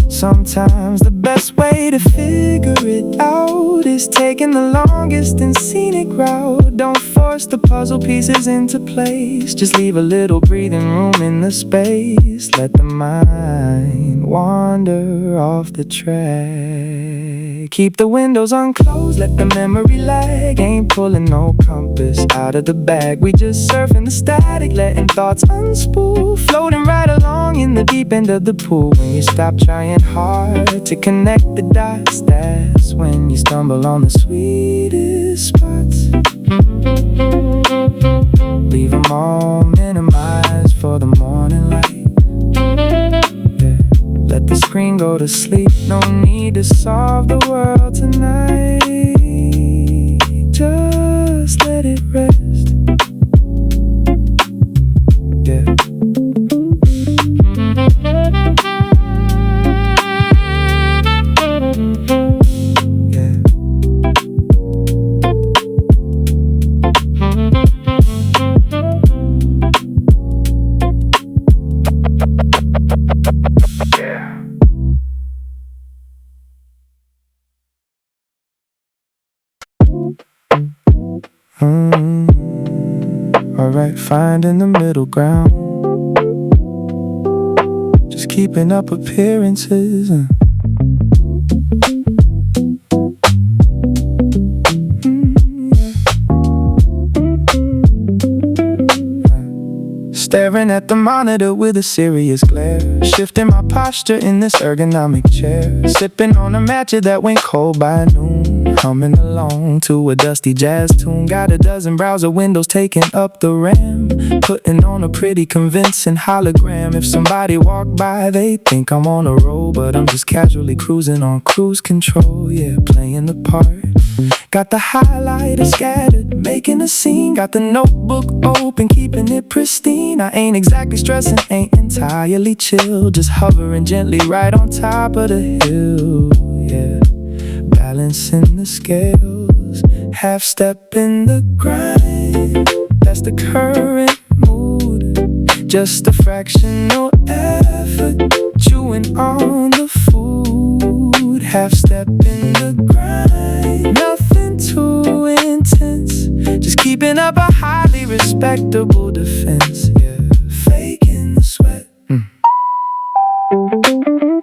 Sometimes the best way to figure it out is taking the longest and scenic route. Don't force the puzzle pieces into place. Just leave a little breathing room in the space. Let the mind wander off the track. Keep the windows unclosed, let the memory lag. Ain't pulling no compass out of the bag. We just surfing the static, letting thoughts unspool. Floating right along in the deep end of the pool. When you stop trying hard to connect the dots, that's when you stumble on the sweetest spots. Leave them all minimized for the morning light. Yeah. Let the screen go to sleep. No need to solve the world tonight. Just let it rest. Yeah. right, finding the middle ground. Just keeping up appearances. Staring at the monitor with a serious glare, shifting my posture in this ergonomic chair, sipping on a matcha that went cold by noon, humming along to a dusty jazz tune. Got a dozen browser windows taking up the RAM, putting on a pretty convincing hologram. If somebody walked by, they think I'm on a roll, but I'm just casually cruising on cruise control, yeah, playing the part. Got the highlighter scattered, making a scene. Got the notebook open, keeping it pristine. I ain't exactly stressing, ain't entirely chill, just hovering gently right on top of the hill, yeah. Balancing the scales, half step in the grind. That's the current mood, just a fractional effort, chewing on the food. Half step in the grind, nothing too intense, just keeping up a highly respectable defense, yeah. Faking the sweat.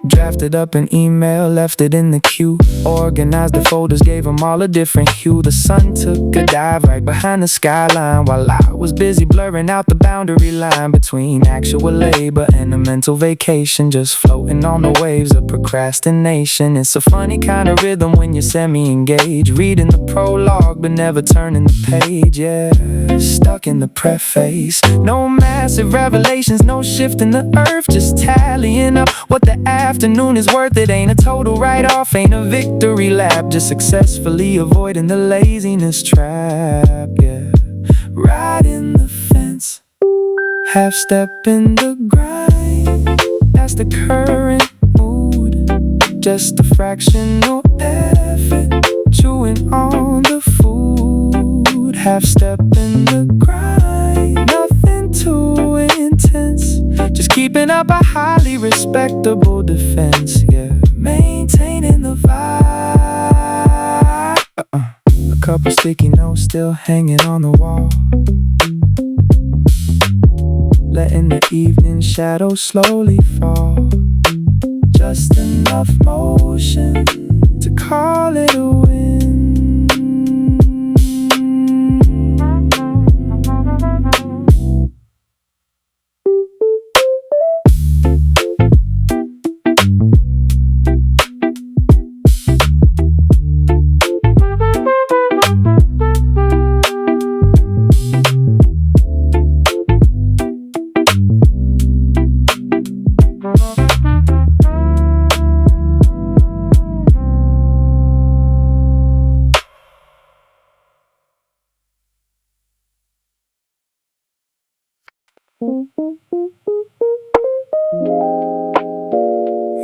Drafted up an email, left it in the queue, organized the folders, gave them all a different hue. The sun took a dive right behind the skyline, while I was busy blurring out the boundary line between actual labor and a mental vacation, just floating on the waves of procrastination. It's a funny kind of rhythm when you're semi-engaged, reading the prologue but never turning the page, yeah. Stuck in the preface, no massive revelations, no shift in the earth, just tallying up what the afternoon is worth. It ain't a total write-off, ain't a victory lap, just successfully avoiding the laziness trap, yeah. Riding the fence, half step in the grind. That's the current mood, just a fractional effort, chewing on the food. Half step in the grind, nothing too intense, just keeping up a highly respectable defense, yeah. Maintaining the vibe. A couple sticky notes still hanging on the wall, letting the evening shadows slowly fall. Just enough motion to call it a win.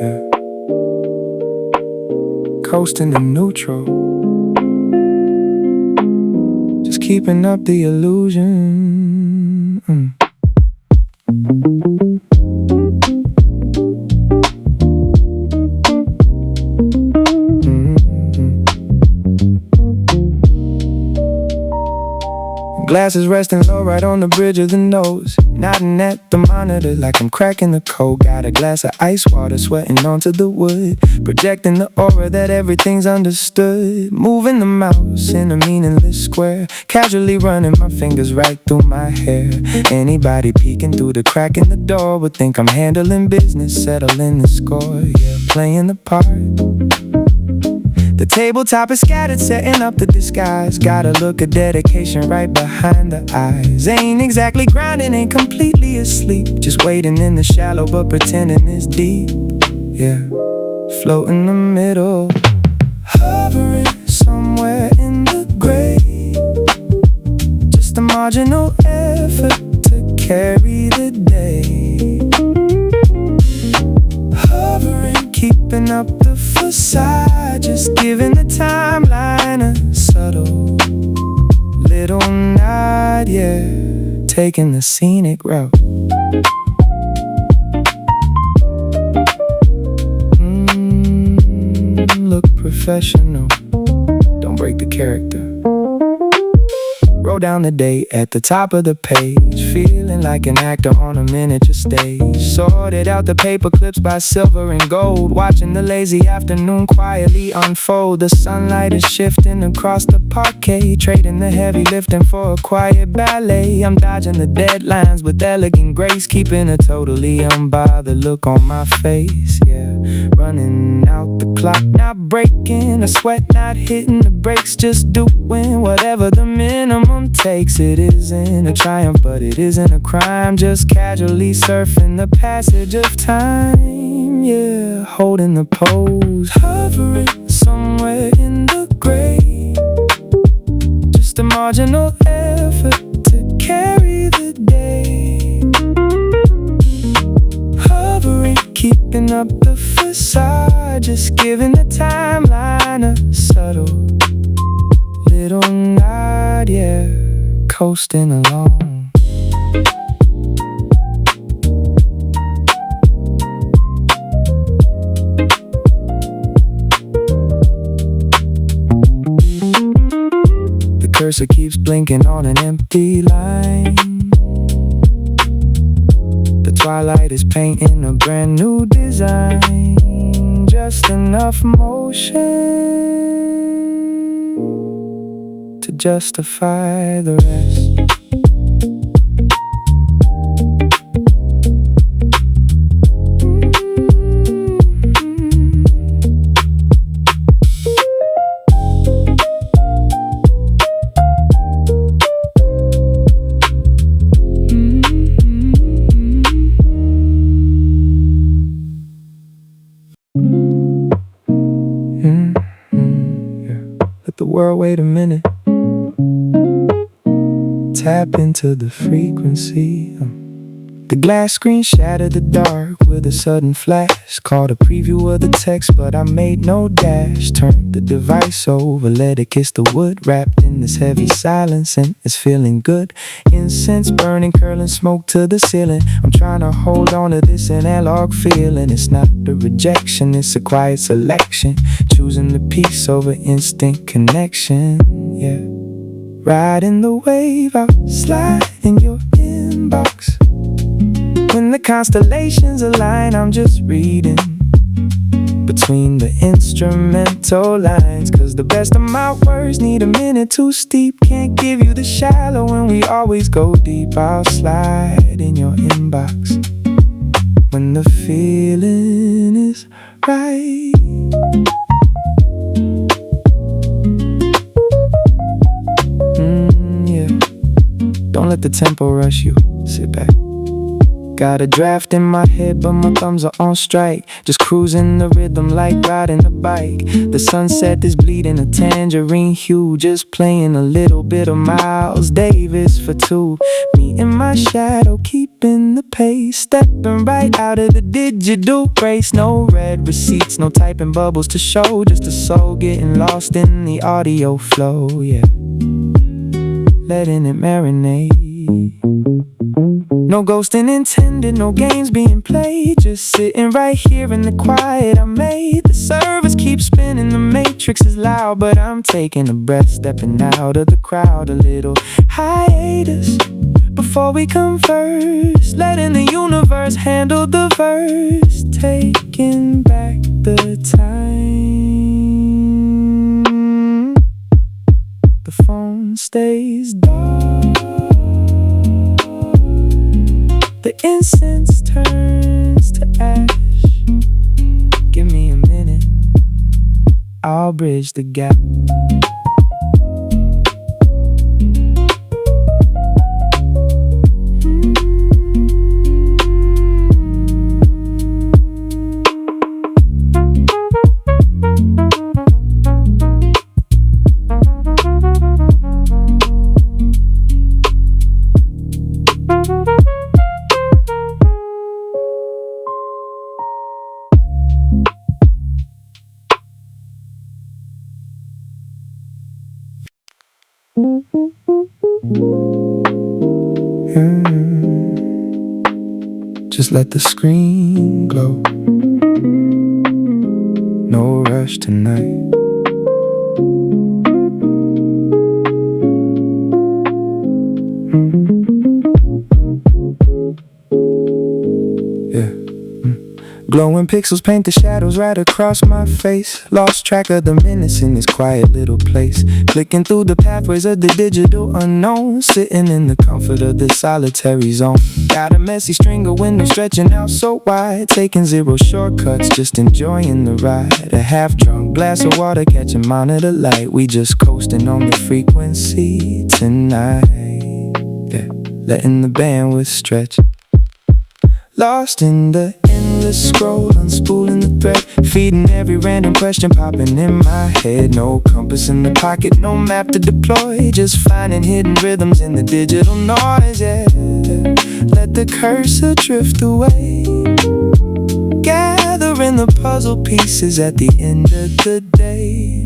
Yeah. Coasting in neutral, just keeping up the illusion. Glasses resting low right on the bridge of the nose, nodding at the monitor like I'm cracking the code. Got a glass of ice water sweating onto the wood, projecting the aura that everything's understood. Moving the mouse in a meaningless square, casually running my fingers right through my hair. Anybody peeking through the crack in the door would think I'm handling business, settling the score, yeah, playing the part. The tabletop is scattered, setting up the disguise. Got a look of dedication right behind the eyes. Ain't exactly grinding, ain't completely asleep, just waiting in the shallow but pretending it's deep, yeah. Float in the middle, hovering somewhere in the gray, just a marginal effort to carry the day. Hovering, keeping up the facade, just giving the timeline a subtle little nod, yeah. Taking the scenic route. Look professional, don't break the character. Roll down the date at the top of the page, feeling like an actor on a miniature stage. Sorted out the paper clips by silver and gold, watching the lazy afternoon quietly unfold. The sunlight is shifting across the parquet, trading the heavy lifting for a quiet ballet. I'm dodging the deadlines with elegant grace, keeping a totally unbothered look on my face. Yeah, running out the clock, not breaking a sweat, not hitting the brakes, just doing whatever the minimum takes. It isn't a triumph, but it isn't a crime, just casually surfing the passage of time. Yeah, holding the pose, hovering somewhere in the gray, just a marginal effort to carry the day. Hovering, keeping up the facade, just giving the timeline a subtle little nod. Yeah, coasting along. The cursor keeps blinking on an empty line. The twilight is painting a brand new design, just enough motion to justify the rest. Let the world wait a minute, tap into the frequency. The glass screen shattered the dark with a sudden flash. Caught a preview of the text, but I made no dash. Turned the device over, let it kiss the wood, wrapped in this heavy silence, and it's feeling good. Incense burning, curling smoke to the ceiling. I'm trying to hold on to this analog feeling. It's not the rejection, it's a quiet selection, choosing the peace over instant connection. Yeah, riding the wave, I'll slide in your inbox. When the constellations align, I'm just reading between the instrumental lines, 'cause the best of my words need a minute too steep. Can't give you the shallow when we always go deep. I'll slide in your inbox when the feeling is right. Yeah, don't let the tempo rush you, sit back. Got a draft in my head, but my thumbs are on strike. Just cruising the rhythm like riding a bike. The sunset is bleeding a tangerine hue, just playing a little bit of Miles Davis for two. Me and my shadow keeping the pace, stepping right out of the digital brace. No red receipts, no typing bubbles to show, just a soul getting lost in the audio flow. Yeah, letting it marinate. No ghosting intended, no games being played, just sitting right here in the quiet I made. The servers keep spinning, the matrix is loud, but I'm taking a breath, stepping out of the crowd. A little hiatus before we converse, letting the universe handle the verse, taking back the time. The phone stays dark, the incense turns to ash. Give me a minute, I'll bridge the gap. Just let the screen glow, no rush tonight. Glowing pixels paint the shadows right across my face. Lost track of the minutes in this quiet little place. Clicking through the pathways of the digital unknown. Sitting in the comfort of this solitary zone. Got a messy string of windows stretching out so wide. Taking zero shortcuts, just enjoying the ride. A half-drunk glass of water catching monitor light. We just coasting on the frequency tonight. Yeah, letting the bandwidth stretch. Lost in the endless scroll, unspooling the thread. Feeding every random question popping in my head. No compass in the pocket, no map to deploy. Just finding hidden rhythms in the digital noise, yeah. Let the cursor drift away. Gathering the puzzle pieces at the end of the day.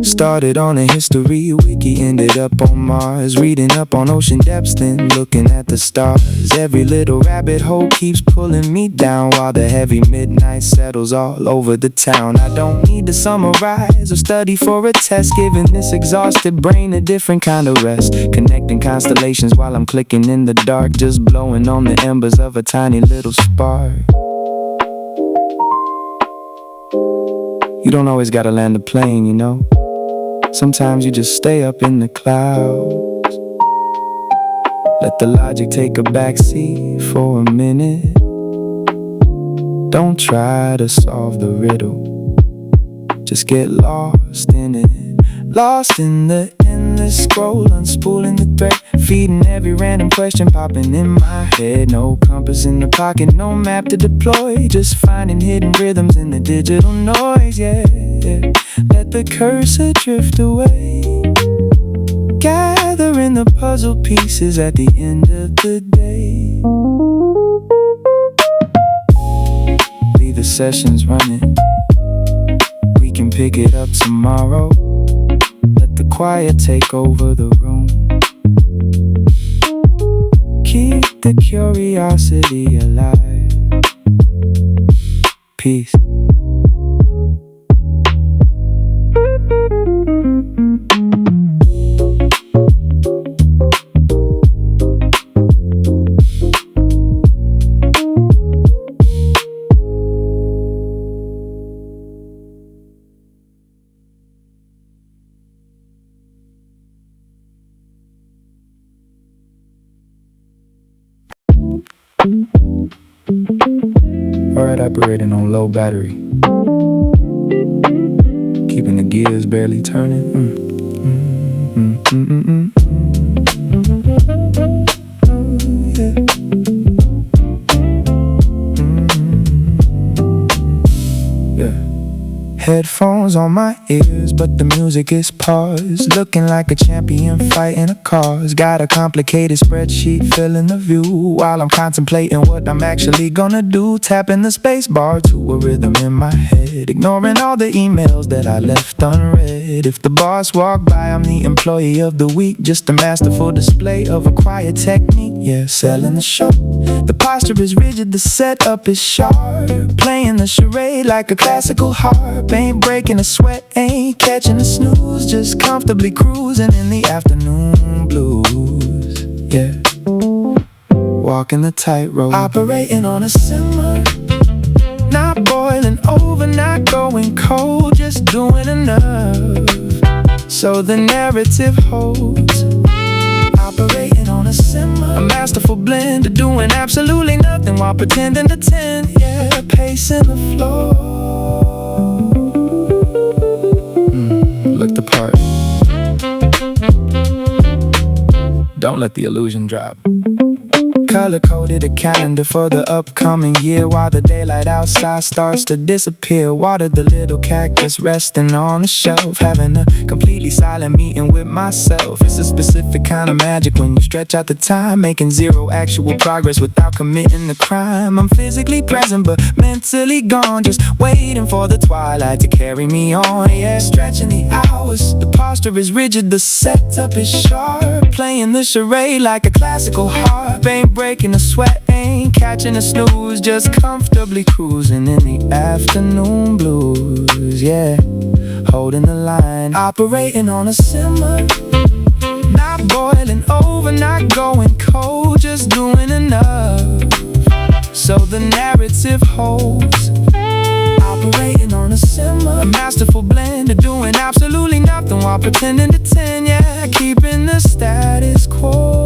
Started on a history wiki, ended up on Mars. Reading up on ocean depths, then looking at the stars. Every little rabbit hole keeps pulling me down, while the heavy midnight settles all over the town. I don't need to summarize or study for a test, giving this exhausted brain a different kind of rest. Connecting constellations while I'm clicking in the dark, just blowing on the embers of a tiny little spark. You don't always gotta land a plane, you know. Sometimes you just stay up in the clouds. Let the logic take a backseat for a minute. Don't try to solve the riddle, just get lost in it. Lost in the endless scroll, unspooling the thread. Feeding every random question popping in my head. No compass in the pocket, no map to deploy. Just finding hidden rhythms in the digital noise, yeah. Let the cursor drift away. Gathering the puzzle pieces at the end of the day. Leave the sessions running, we can pick it up tomorrow. Let the quiet take over the room. Keep the curiosity alive. Peace. Alright, operating on low battery, keeping the gears barely turning. Headphones on my ears, but the music is paused. Looking like a champion fighting a cause. Got a complicated spreadsheet filling the view, while I'm contemplating what I'm actually gonna do. Tapping the space bar to a rhythm in my head. Ignoring all the emails that I left unread. If the boss walked by, I'm the employee of the week. Just a masterful display of a quiet technique. Yeah, selling the show. The posture is rigid, the setup is sharp. Playing the charade like a classical harp. Ain't breaking a sweat, ain't catching a snooze. Just comfortably cruising in the afternoon blues. Yeah, walking the tightrope, operating on a simmer. Not boiling over, not going cold. Just doing enough so the narrative holds. Operating on a simmer, a masterful blend of doing absolutely nothing while pretending to tend. Yeah, pacing the floor. Look the part. Don't let the illusion drop. Color-coded a calendar for the upcoming year, while the daylight outside starts to disappear. Watered the little cactus resting on the shelf, having a completely silent meeting with myself. It's a specific kind of magic when you stretch out the time, making zero actual progress without committing the crime. I'm physically present but mentally gone, just waiting for the twilight to carry me on. Yeah, stretching the hours, the posture is rigid, the setup is sharp. Playing the charade like a classical harp. Ain't breaking a sweat, ain't catching a snooze. Just comfortably cruising in the afternoon blues. Yeah, holding the line, operating on a simmer. Not boiling over, not going cold. Just doing enough so the narrative holds. Operating on a simmer, a masterful blend of doing absolutely nothing while pretending to 10, yeah, keeping the status quo.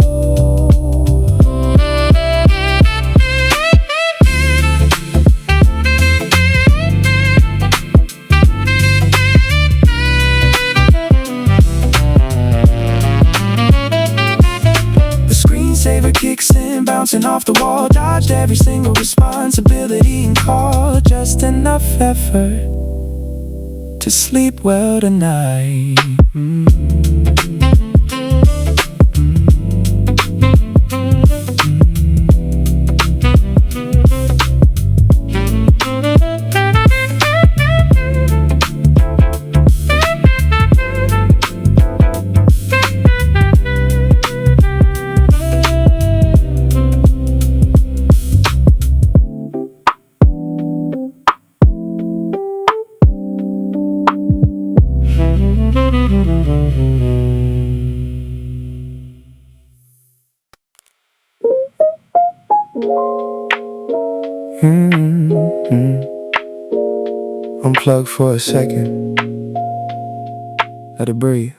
Saver kicks in, bouncing off the wall, dodged every single responsibility and call. Just enough effort to sleep well tonight. Unplug for a second. Let it breathe.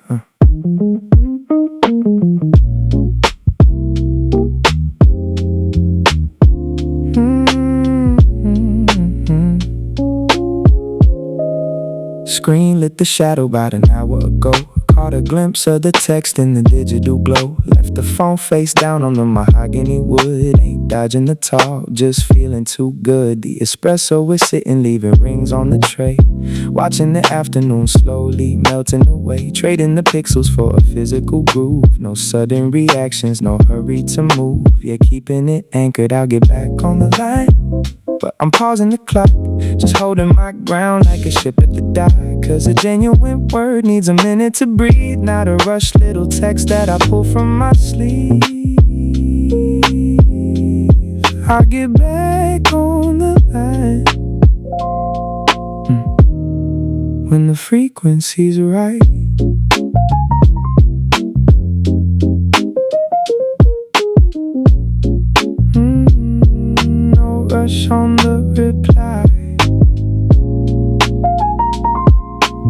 Screen lit the shadow about an hour ago. Caught a glimpse of the text in the digital glow. Left the phone face down on the mahogany wood. Ain't dodging the talk, just feeling too good. The espresso is sitting, leaving rings on the tray. Watching the afternoon slowly melting away. Trading the pixels for a physical groove. No sudden reactions, no hurry to move. Yeah, keeping it anchored, I'll get back on the line. But I'm pausing the clock, just holding my ground like a ship at the dock. Cause a genuine word needs a minute to breathe, not a rushed little text that I pull from my sleeve. I'll get back on the line when the frequency's right. No rush on the reply,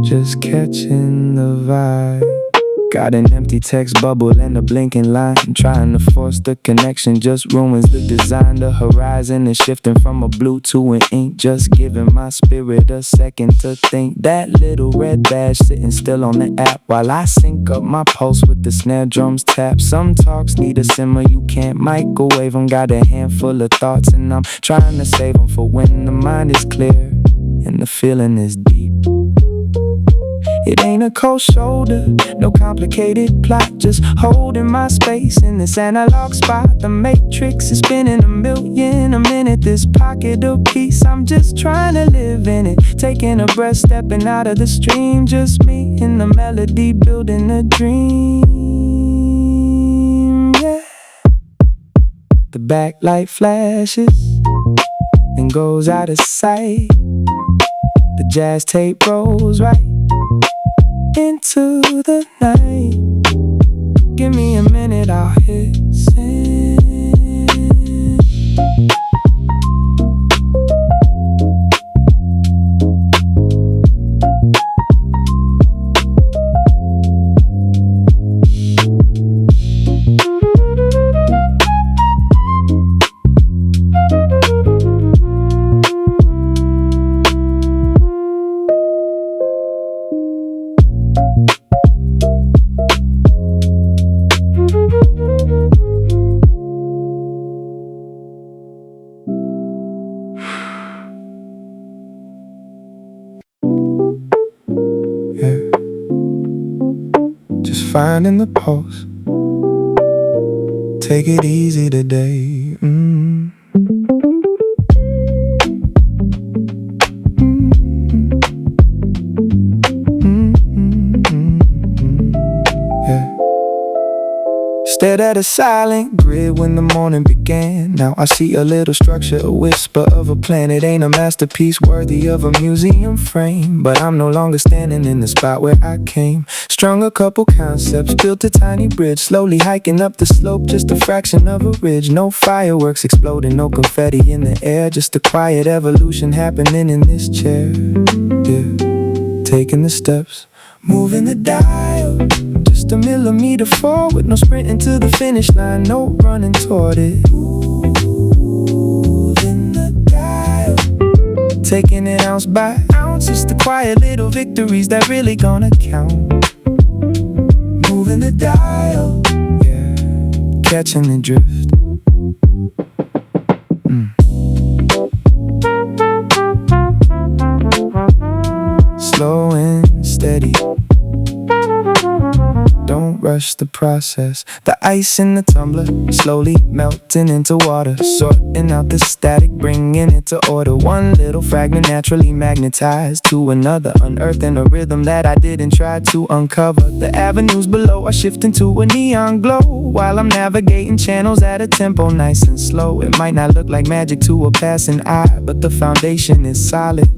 just catching the vibe. Got an empty text bubble and a blinking line. Trying to force the connection just ruins the design. The horizon is shifting from a blue to an ink. Just giving my spirit a second to think. That little red badge sitting still on the app while I sync up my pulse with the snare drums tap. Some talks need a simmer, you can't microwave them. Got a handful of thoughts and I'm trying to save them for when the mind is clear and the feeling is deep. It ain't a cold shoulder, no complicated plot. Just holding my space in this analog spot. The matrix is spinning a million a minute. This pocket of peace, I'm just trying to live in it. Taking a breath, stepping out of the stream. Just me and the melody, building a dream, yeah. The backlight flashes and goes out of sight. The jazz tape rolls right into the night. Give me a minute, I'll hit send. Finding the pulse, take it easy today. Yeah. Stared at a silent grid when the morning began. Now I see a little structure, a whisper of a plan. It ain't a masterpiece worthy of a museum frame, but I'm no longer standing in the spot where I came. Strung a couple concepts, built a tiny bridge, slowly hiking up the slope, just a fraction of a ridge. No fireworks exploding, no confetti in the air, just a quiet evolution happening in this chair. Yeah, taking the steps, moving the dial, just a millimeter forward, no sprinting to the finish line, no running toward it. Moving the dial, taking it ounce by ounce, it's the quiet little victories that really gonna count. Moving the dial, yeah, catching the drift. Slow and steady, don't rush the process. The ice in the tumbler, slowly melting into water, sorting out the static, bringing it to order. One little fragment naturally magnetized to another, unearthing a rhythm that I didn't try to uncover. The avenues below are shifting to a neon glow, while I'm navigating channels at a tempo nice and slow. It might not look like magic to a passing eye, but the foundation is solid,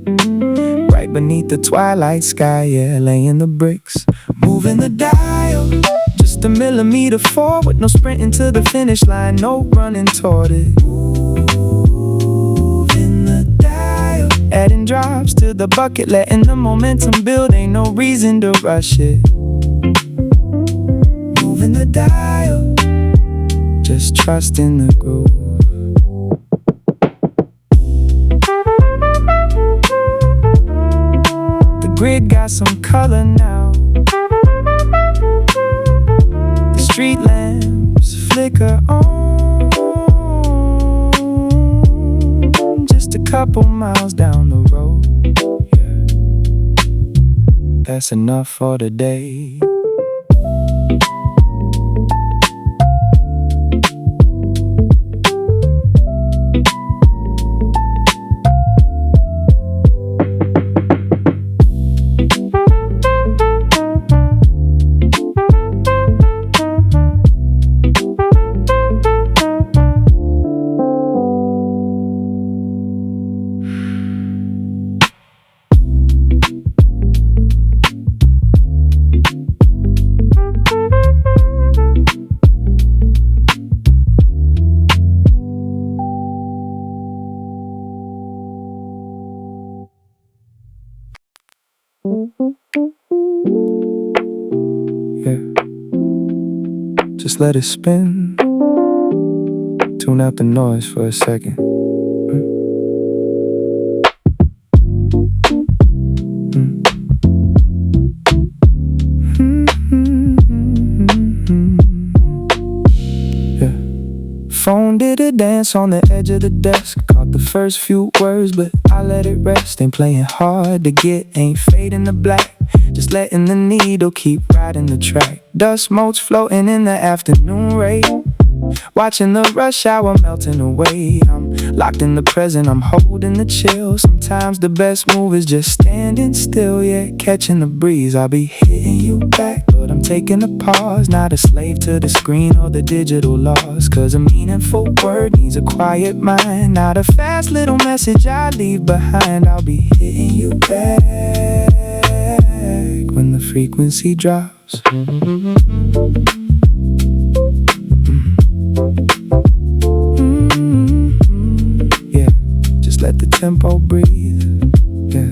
right beneath the twilight sky, yeah, laying the bricks. Moving the dial, just a millimeter forward, no sprinting to the finish line, no running toward it. Moving the dial, adding drops to the bucket, letting the momentum build, ain't no reason to rush it. Moving the dial, just trust in the groove. Grid got some color now, the street lamps flicker on, just a couple miles down the road, yeah. That's enough for today. Yeah, just let it spin. Tune out the noise for a second. Yeah. Phone did a dance on the edge of the desk. Caught the first few words, but I let it rest. Ain't playing hard to get, ain't fading to black. Just letting the needle keep riding the track. Dust motes floating in the afternoon rain, watching the rush hour melting away. I'm locked in the present, I'm holding the chill. Sometimes the best move is just standing still, yeah, catching the breeze. I'll be hitting you back, but I'm taking a pause. Not a slave to the screen or the digital laws, cause a meaningful word needs a quiet mind. Not a fast little message I leave behind. I'll be hitting you back when the frequency drops. Yeah, just let the tempo breathe. Yeah.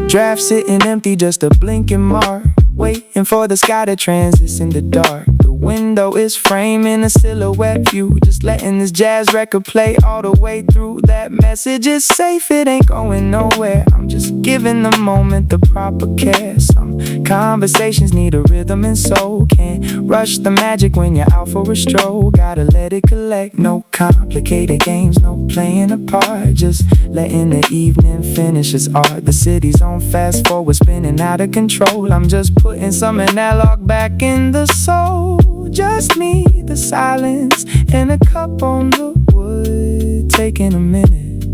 Draft sitting empty, just a blinking mark, waiting for the sky to transition to dark. The window is framing a silhouette view, just letting this jazz record play all the way through. That message is safe, it ain't going nowhere. I'm just giving the moment the proper care. Some conversations need a rhythm and soul. Can't rush the magic when you're out for a stroll. Gotta let it collect, no complicated games, no playing a part. Just letting the evening finish its art. The city's on fast forward, spinning out of control. I'm just putting some analog back in the soul. Just me, the silence, and a cup on the wood. taking a minute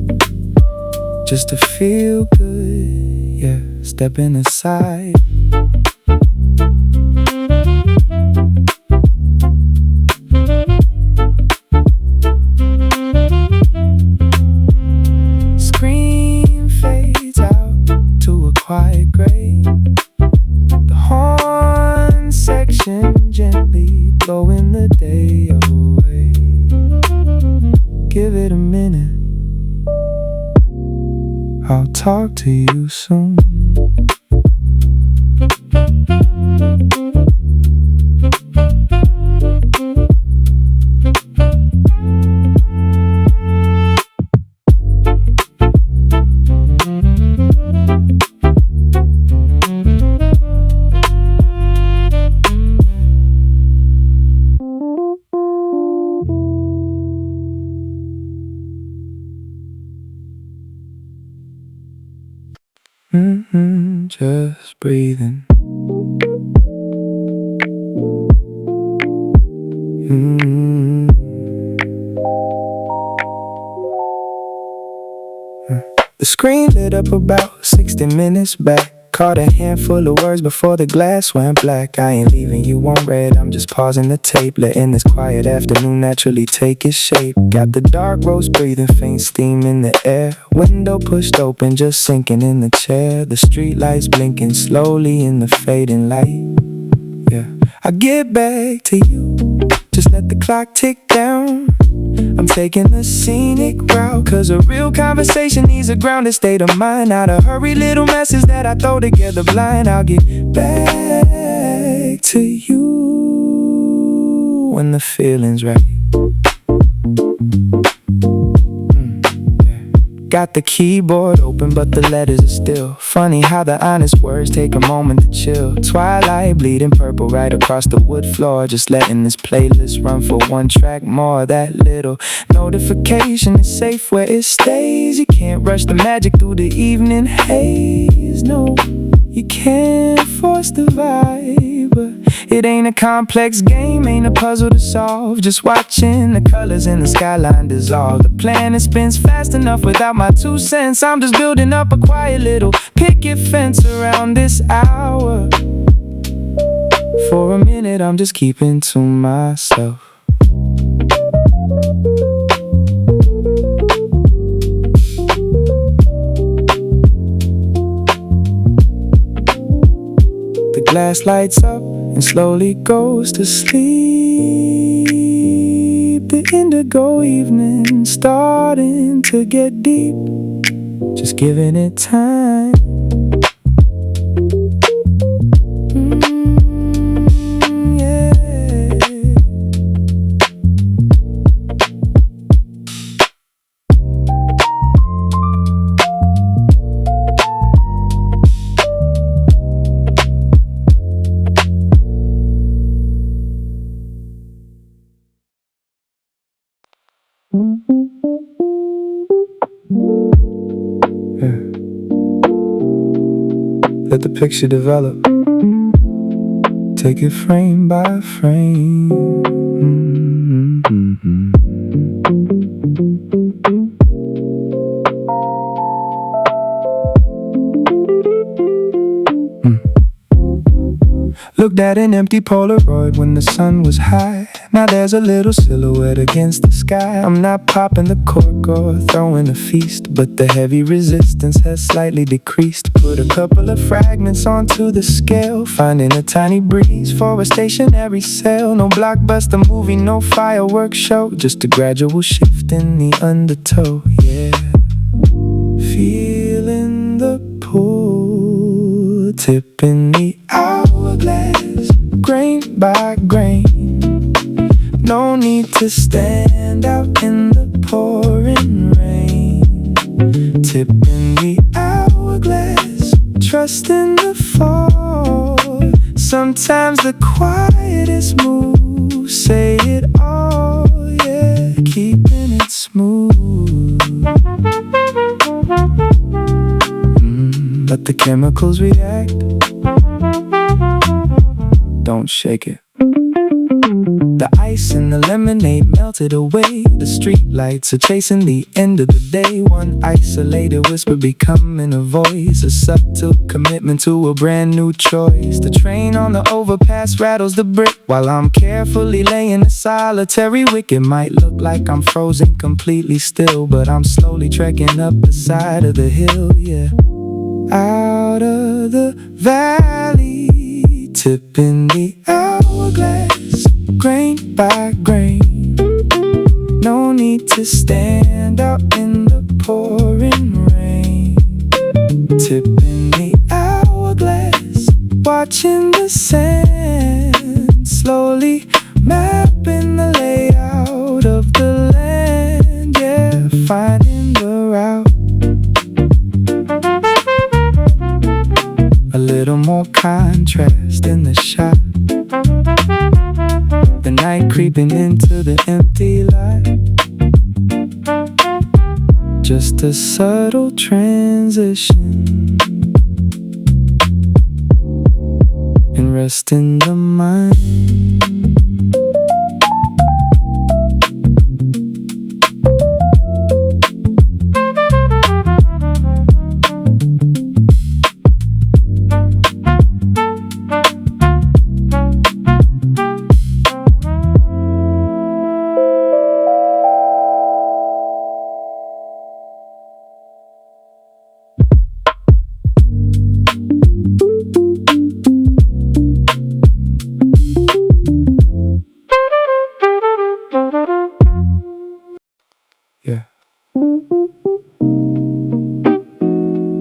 just to feel good, yeah, stepping aside. Screen fades out to a quiet gray. The horn section gently blowing the day away. Give it a minute, I'll talk to you soon. Just breathing. The screen lit up about 60 minutes back. Caught a handful of words before the glass went black. I ain't leaving you on red, I'm just pausing the tape, letting this quiet afternoon naturally take its shape. Got the dark roast breathing, faint steam in the air. Window pushed open, just sinking in the chair. The street lights blinking slowly in the fading light. Yeah, I get back to you, just let the clock tick down. I'm taking the scenic route, cause a real conversation needs a grounded state of mind. Not a hurried little message that I throw together blind. I'll get back to you when the feeling's right. Got the keyboard open but the letters are still. Funny how the honest words take a moment to chill. Twilight bleeding purple right across the wood floor. Just letting this playlist run for one track more. That little notification is safe where it stays. You can't rush the magic through the evening haze. No, you can't force the vibe, but it ain't a complex game, ain't a puzzle to solve. Just watching the colors in the skyline dissolve. The planet spins fast enough without my 2 cents. I'm just building up a quiet little picket fence around this hour. For a minute I'm just keeping to myself. The glass lights up and slowly goes to sleep. The indigo evening starting to get deep. Just giving it time. Yeah. Let the picture develop. Take it frame by frame. Looked at an empty Polaroid when the sun was high. Now there's a little silhouette against the sky. I'm not popping the cork or throwing a feast, but the heavy resistance has slightly decreased. Put a couple of fragments onto the scale, finding a tiny breeze for a stationary sail. No blockbuster movie, no fireworks show, just a gradual shift in the undertow. Yeah, feeling the pull, tipping the hourglass, grain by grain. No need to stand out in the pouring rain. Tipping the hourglass, trusting the fall. Sometimes the quietest moves say it all. Yeah, keeping it smooth. Let the chemicals react. Don't shake it. The ice and the lemonade melted away. The street lights are chasing the end of the day. One isolated whisper becoming a voice, a subtle commitment to a brand new choice. The train on the overpass rattles the brick while I'm carefully laying a solitary wick. It might look like I'm frozen completely still, but I'm slowly trekking up the side of the hill, yeah. Out of the valley, tipping the hourglass, grain by grain. No need to stand out in the pouring rain. Tipping the hourglass, watching the sand slowly mapping the layout of the land, yeah, finding the route. A little more contrast in the shot. The night creeping into the empty lot. Just a subtle transition and rest in the mind. Yeah.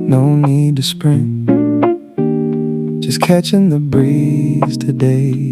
No need to sprint, just catching the breeze today.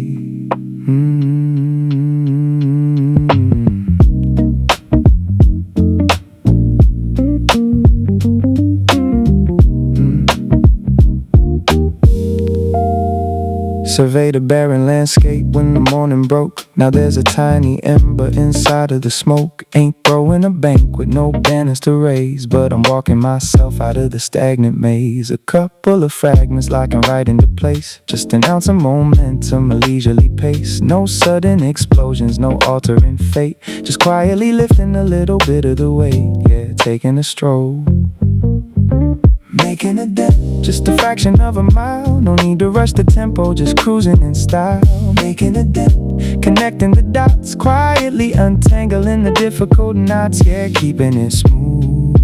Survey the barren landscape when the morning broke. Now there's a tiny ember inside of the smoke. Ain't throwing a bank with no banners to raise, but I'm walking myself out of the stagnant maze. A couple of fragments locking right into place. Just an ounce of momentum, a leisurely pace. No sudden explosions, no altering fate. Just quietly lifting a little bit of the weight. Yeah, taking a stroll, making a dent, just a fraction of a mile. No need to rush the tempo, just cruising in style. Making a dent, connecting the dots, quietly untangling the difficult knots. Yeah, keeping it smooth.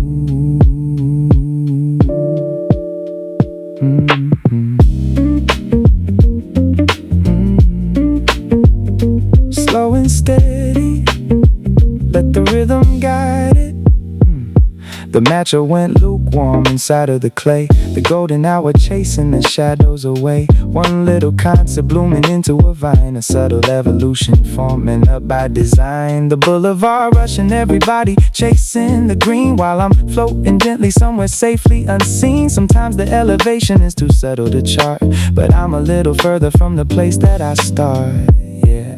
Slow and steady, let the rhythm guide it. The matcha went lukewarm inside of the clay. The golden hour chasing the shadows away. One little concept blooming into a vine. A subtle evolution forming up by design. The boulevard rushing, everybody chasing the green, while I'm floating gently somewhere safely unseen. Sometimes the elevation is too subtle to chart, but I'm a little further from the place that I start.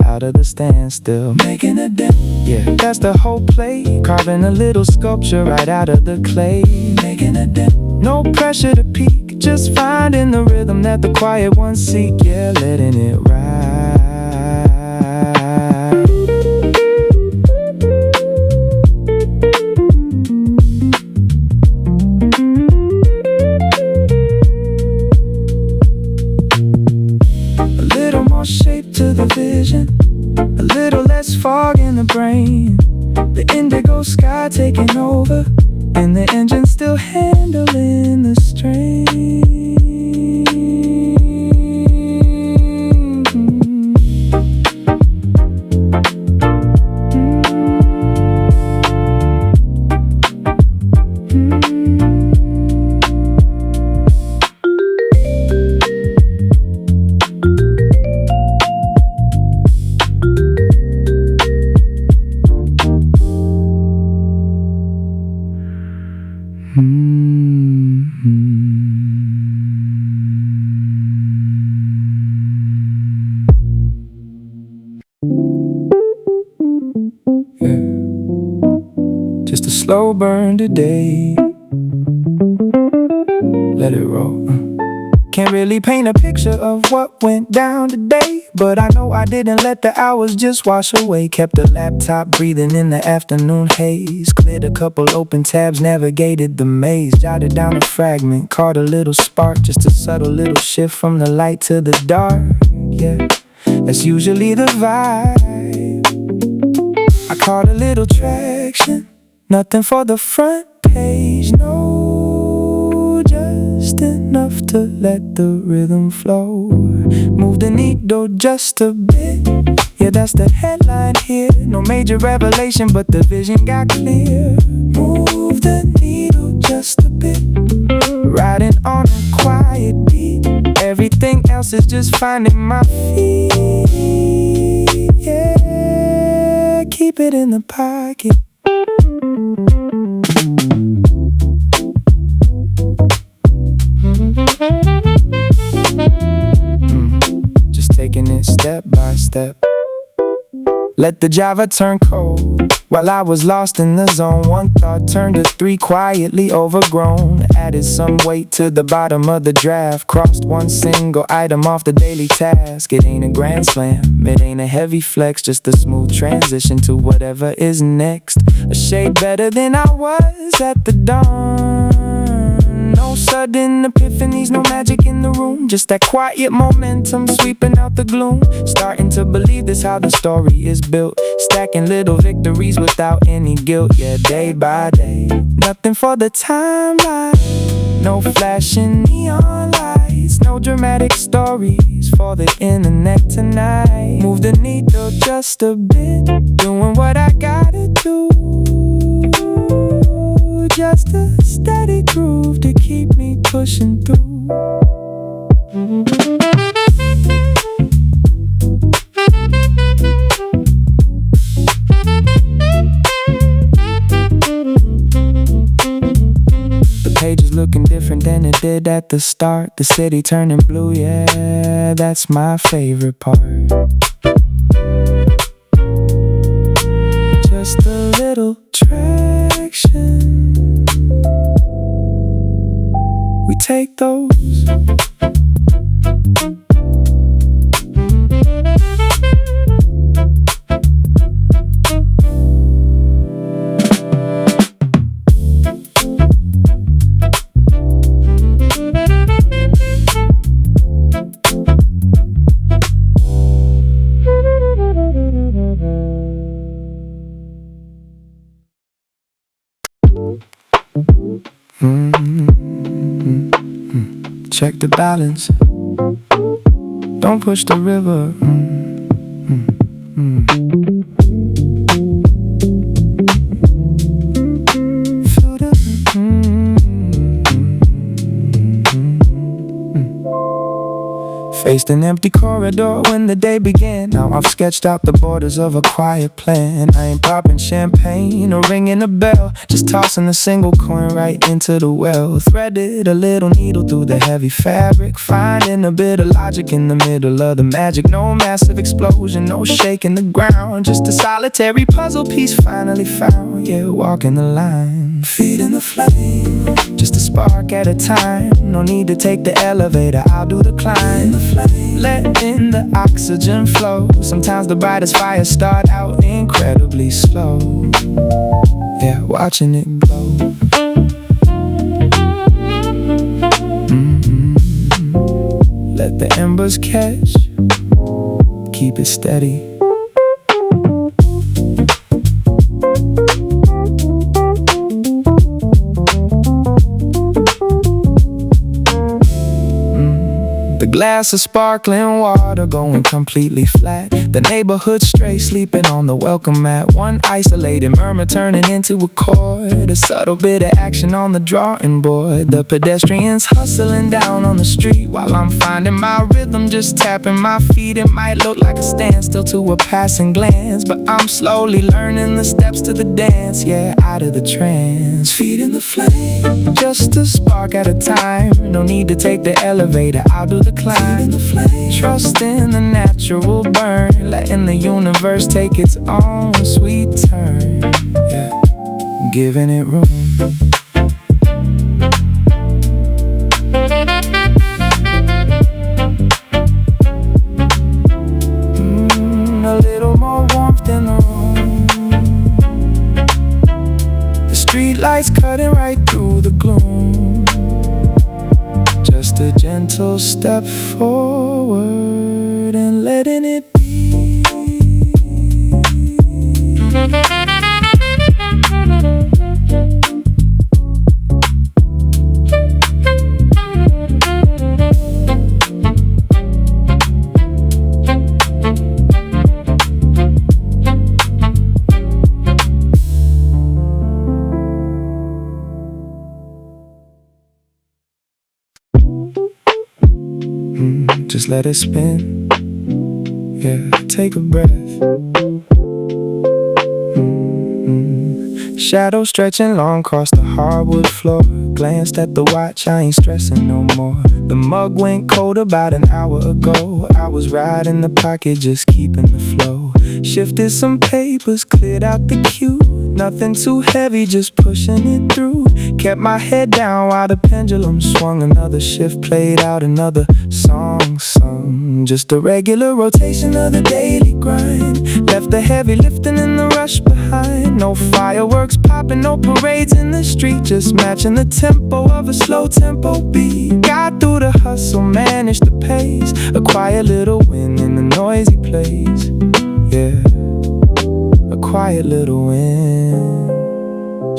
Out of the standstill, making a dent. Yeah, that's the whole play. Carving a little sculpture right out of the clay. Making a dent. No pressure to peak, just finding the rhythm that the quiet ones seek. Yeah, letting it ride. A little more shape to the vision, a little less fog in the brain. The indigo sky taking over, and the engine still handling the strain. Just a slow burn today. Let it roll. Can't really paint a picture of what went down today, but I know I didn't let the hours just wash away. Kept the laptop breathing in the afternoon haze, cleared a couple open tabs, navigated the maze, jotted down a fragment, caught a little spark, just a subtle little shift from the light to the dark. Yeah, that's usually the vibe. I caught a little traction, nothing for the front page, no, just enough to let the rhythm flow. Move the needle just a bit, yeah, that's the headline here. No major revelation, but the vision got clear. Move the needle just a bit, riding on a quiet beat. Everything else is just finding my feet. Yeah, keep it in the pocket. Just taking it step by step. Let the Java turn cold. While I was lost in the zone, one thought turned to three, quietly overgrown. Added some weight to the bottom of the draft, crossed one single item off the daily task. It ain't a grand slam, it ain't a heavy flex, just a smooth transition to whatever is next. A shade better than I was at the dawn. No sudden epiphanies, no magic in the room, just that quiet momentum sweeping out the gloom. Starting to believe this how the story is built, stacking little victories without any guilt. Yeah, day by day, nothing for the timeline, no flashing neon lights, no dramatic stories for the internet tonight. Move the needle just a bit, doing what I gotta do, just a steady groove to keep me pushing through. The page is looking different than it did at the start. The city turning blue, yeah, that's my favorite part. Just a little traction, we take those. Check the balance, don't push the river. Feel the Faced an empty corridor when the day began. Now I've sketched out the borders of a quiet plan. I ain't popping champagne or ringing a bell, just tossing a single coin right into the well. Threaded a little needle through the heavy fabric, finding a bit of logic in the middle of the magic. No massive explosion, no shaking the ground, just a solitary puzzle piece finally found. Yeah, walking the line, feeding the flame, just a spark at a time. No need to take the elevator, I'll do the climb. Letting the oxygen flow. Sometimes the brightest fires start out incredibly slow. Yeah, watching it glow. Let the embers catch, keep it steady. The glass of sparkling water going completely flat. The neighborhood stray sleeping on the welcome mat. One isolated murmur turning into a chord. A subtle bit of action on the drawing board. The pedestrians hustling down on the street while I'm finding my rhythm, just tapping my feet. It might look like a standstill to a passing glance, but I'm slowly learning the steps to the dance. Yeah, out of the trance, feeding the flame, just a spark at a time. No need to take the elevator, I'll do the climb. Trust in the natural burn, letting the universe take its own sweet turn. Yeah, giving it room. the gloom. Just a gentle step forward and letting it be. Just let it spin. Yeah, take a breath. Shadow stretching long across the hardwood floor. Glanced at the watch, I ain't stressing no more. The mug went cold about an hour ago. I was riding the pocket, just keeping the flow. Shifted some papers, cleared out the queue. Nothing too heavy, just pushing it through. Kept my head down while the pendulum swung. Another shift played out, another song sung. Just a regular rotation of the daily grind. Left the heavy lifting and the rush behind. No fireworks popping, no parades in the street. Just matching the tempo of a slow tempo beat. Got through the hustle, managed the pace. A quiet little win in the noisy place. Yeah, a quiet little win.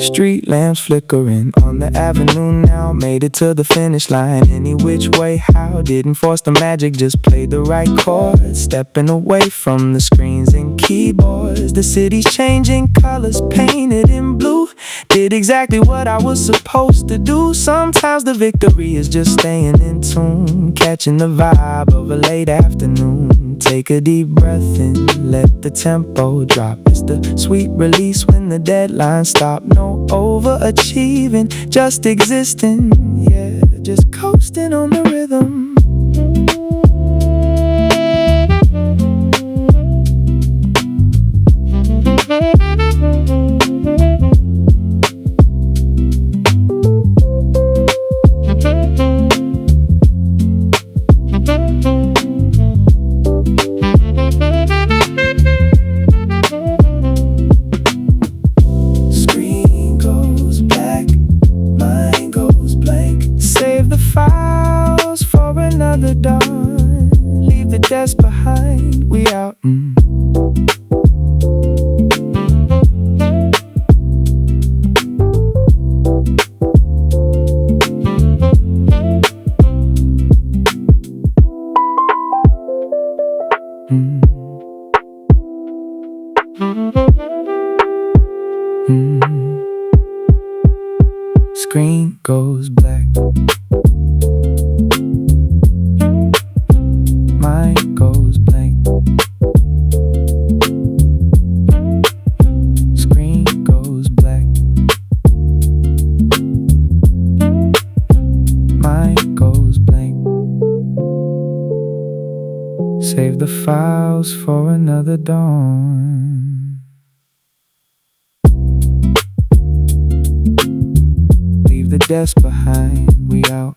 Street lamps flickering on the avenue now. Made it to the finish line any which way, how. Didn't force the magic, just played the right chords. Stepping away from the screens and keyboards. The city's changing colors, painted in blue. Did exactly what I was supposed to do. Sometimes the victory is just staying in tune. Catching the vibe of a late afternoon. Take a deep breath in, let the tempo drop. It's the sweet release when the deadline stop. No overachieving, just existing. Yeah, just coasting on the rhythm. Leave the desk behind, we out. Screen goes black. Mind goes blank. Screen goes black. Mind goes blank. Save the files for another dawn. Leave the desk behind, we out.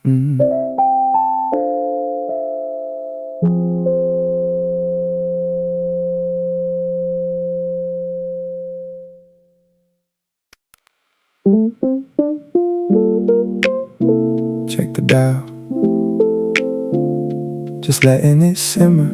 Check the dial, just letting it simmer.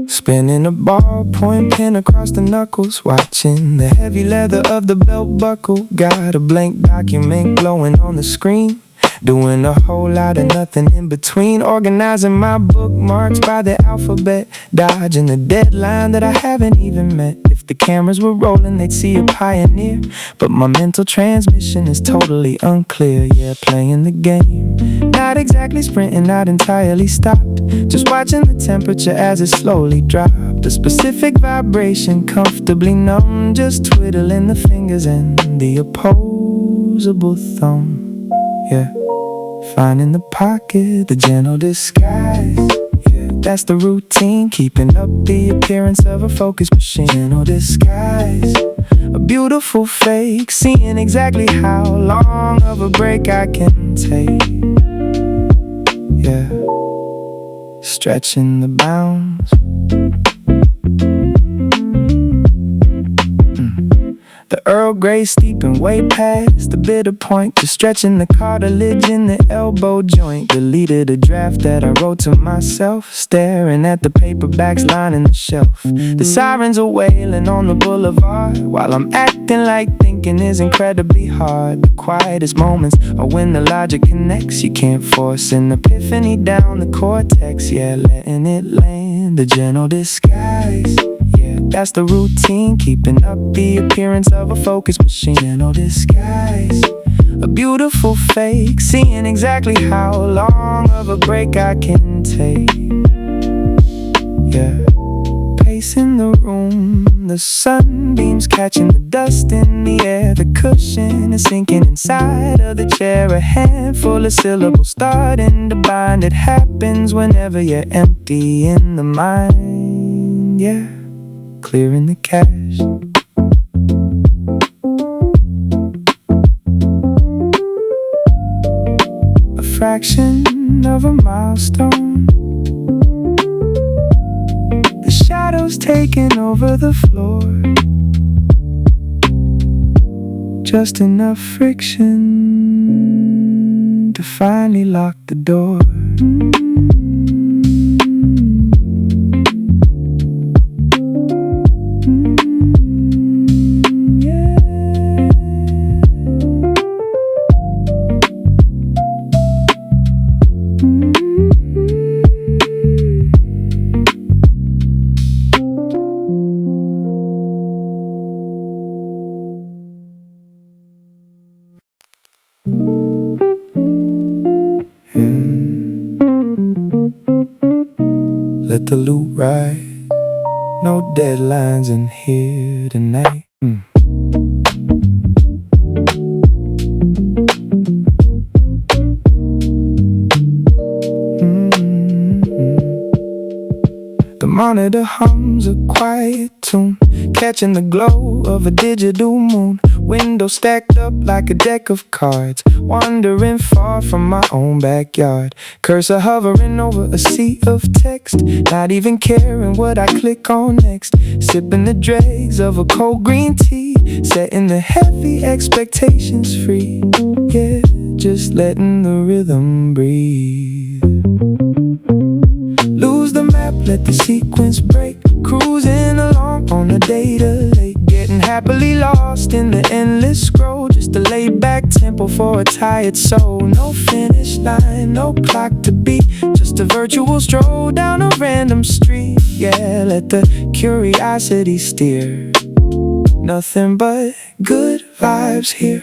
Spinning a ballpoint pen across the knuckles. Watching the heavy leather of the belt buckle. Got a blank document glowing on the screen. Doing a whole lot of nothing in between. Organizing my bookmarks by the alphabet. Dodging the deadline that I haven't even met. If the cameras were rolling, they'd see a pioneer. But my mental transmission is totally unclear. Yeah, playing the game. Not exactly sprinting, not entirely stopped. Just watching the temperature as it slowly dropped. A specific vibration, comfortably numb. Just twiddling the fingers and the opposable thumb. Yeah, finding the pocket, the gentle disguise. Yeah, that's the routine, keeping up the appearance of a focus machine. Gentle disguise, a beautiful fake. Seeing exactly how long of a break I can take. Yeah, stretching the bounds. The Earl Grey steeping way past the bitter point, just stretching the cartilage in the elbow joint. Deleted a draft that I wrote to myself, staring at the paperbacks lining the shelf. The sirens are wailing on the boulevard, while I'm acting like thinking is incredibly hard. The quietest moments are when the logic connects. You can't force an epiphany down the cortex, yeah, letting it land. The gentle disguise, yeah, that's the routine, keeping up the appearance of a focus machine. Gentle disguise, a beautiful fake, seeing exactly how long of a break I can take. Yeah, pacing the room, the sunbeams catching the dust in the air. The cushion is sinking inside of the chair. A handful of syllables starting to bind. It happens whenever you're empty in the mind. Yeah, clearing the cache. A fraction of a milestone. The shadows taking over the floor. Just enough friction to finally lock the door. Let the loop ride, no deadlines in here tonight. The monitor hums a quiet tune, catching the glow of a digital moon. Windows stacked up like a deck of cards, wandering far from my own backyard. Cursor hovering over a sea of text, not even caring what I click on next. Sipping the dregs of a cold green tea, setting the heavy expectations free. Yeah, just letting the rhythm breathe. Lose the map, let the sequence break. Cruising along on a data lake, getting happily lost in the endless scroll. Just a laid-back tempo for a tired soul. No finish line, no clock to beat, just a virtual stroll down a random street. Yeah, let the curiosity steer. Nothing but good vibes here.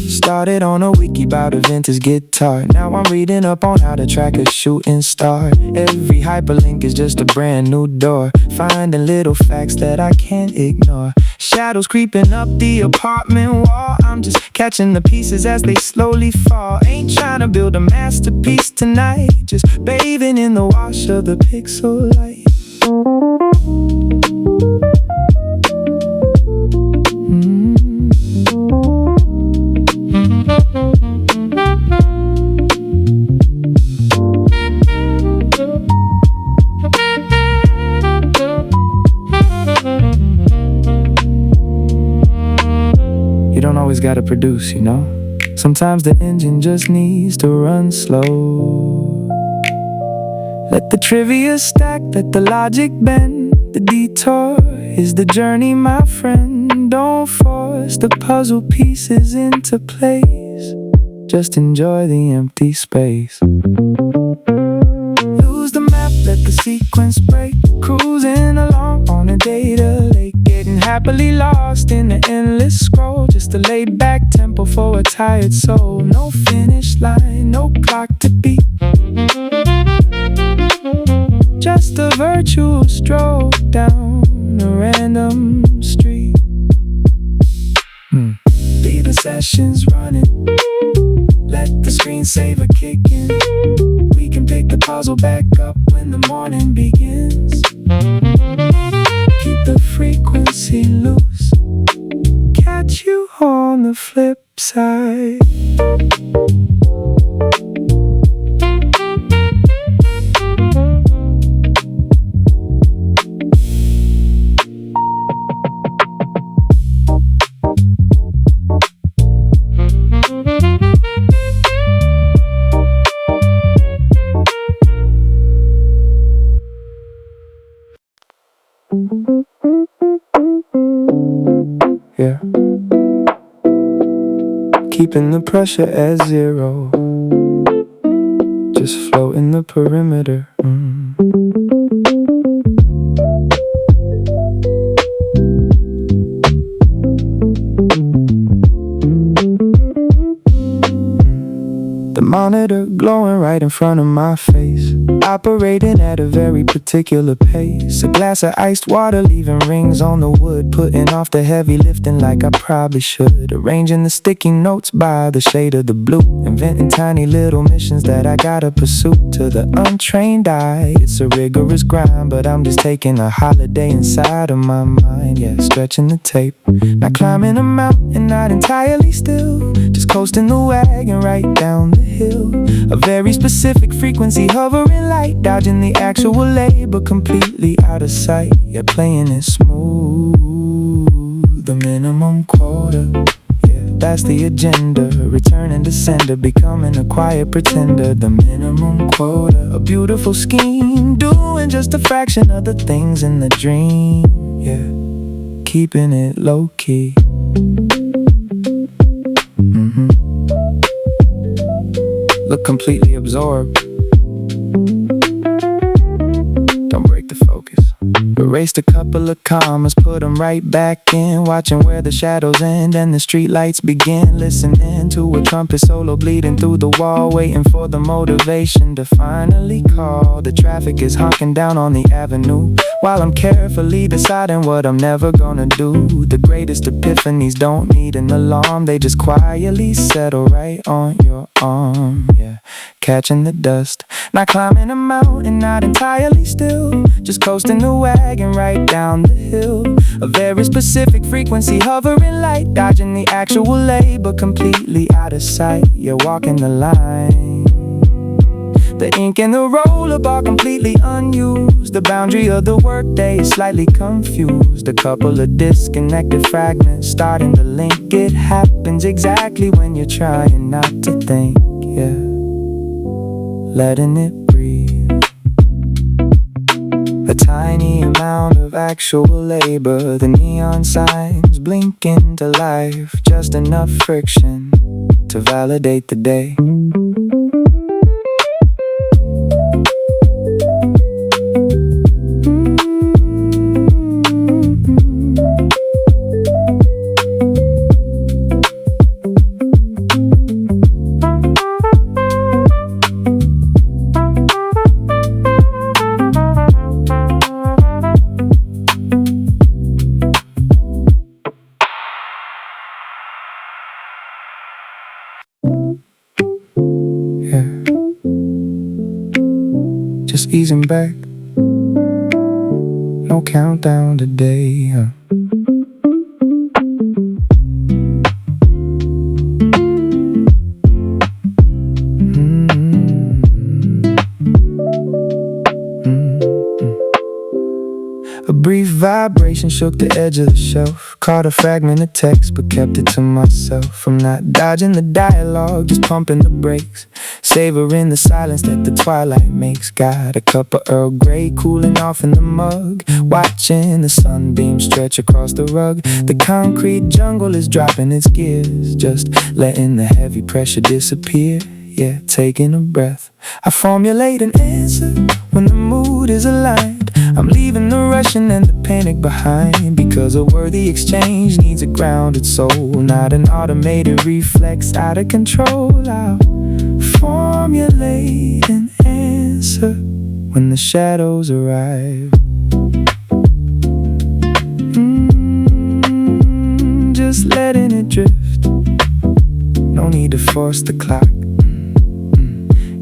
Started on a wiki about a vintage guitar. Now I'm reading up on how to track a shooting star. Every hyperlink is just a brand new door, finding little facts that I can't ignore. Shadows creeping up the apartment wall. I'm just catching the pieces as they slowly fall. Ain't trying to build a masterpiece tonight, just bathing in the wash of the pixel light. You don't always gotta produce, you know? Sometimes the engine just needs to run slow. Let the trivia stack, let the logic bend. The detour is the journey, my friend. Don't force the puzzle pieces into place. Just enjoy the empty space. Lose the map, let the sequence break. Cruising along on a data lake, getting happily lost in the endless scroll. Just a laid-back tempo for a tired soul. No finish line, no clock to beat, just a virtual stroll down a random street. Leave the sessions running, let the screensaver kick in. We can pick the puzzle back up when the morning begins. Keep the frequency loose, catch you on the flip side. keeping the pressure at zero. Just floating the perimeter. The monitor glowing right in front of my face, operating at a very particular pace. A glass of iced water leaving rings on the wood, putting off the heavy lifting like I probably should. Arranging the sticky notes by the shade of the blue, inventing tiny little missions that I gotta pursue. To the untrained eye, it's a rigorous grind, but I'm just taking a holiday inside of my mind. Yeah, stretching the tape, not climbing a mountain, not entirely still, just coasting the wagon right down the hill. A very specific frequency, hovering light, dodging the actual labor, completely out of sight. Yeah, playing it smooth, the minimum quota. Yeah, that's the agenda. Returning to sender, becoming a quiet pretender. The minimum quota, a beautiful scheme, doing just a fraction of the things in the dream. Yeah, keeping it low-key. Look completely absorbed. Don't break the focus. Erased a couple of commas, put them right back in, watching where the shadows end and the street lights begin. Listening to a trumpet solo bleeding through the wall, waiting for the motivation to finally call. The traffic is honking down on the avenue, while I'm carefully deciding what I'm never gonna do. The greatest epiphanies don't need an alarm, they just quietly settle right on your arm. Yeah, catching the dust, not climbing a mountain, not entirely still, just coasting the wagon right down the hill. A very specific frequency, hovering light, dodging the actual labor, completely out of sight. You're walking the line. The ink and the roller bar completely unused. The boundary of the workday is slightly confused. A couple of disconnected fragments starting to link. It happens exactly when you're trying not to think. Yeah, letting it breathe. A tiny amount of actual labor. The neon signs blink into life. Just enough friction to validate the day. Just easing back, no countdown today, A brief vibration shook the edge of the shelf. Caught a fragment of text but kept it to myself. I'm not dodging the dialogue, just pumping the brakes, savoring the silence that the twilight makes. Got a cup of Earl Grey cooling off in the mug, watching the sunbeams stretch across the rug. The concrete jungle is dropping its gears, just letting the heavy pressure disappear. Yeah, taking a breath, I formulate an answer when the mood is aligned. I'm leaving the rushing and the panic behind, because a worthy exchange needs a grounded soul, not an automated reflex out of control. I'll formulate an answer when the shadows arrive. Just letting it drift, no need to force the clock.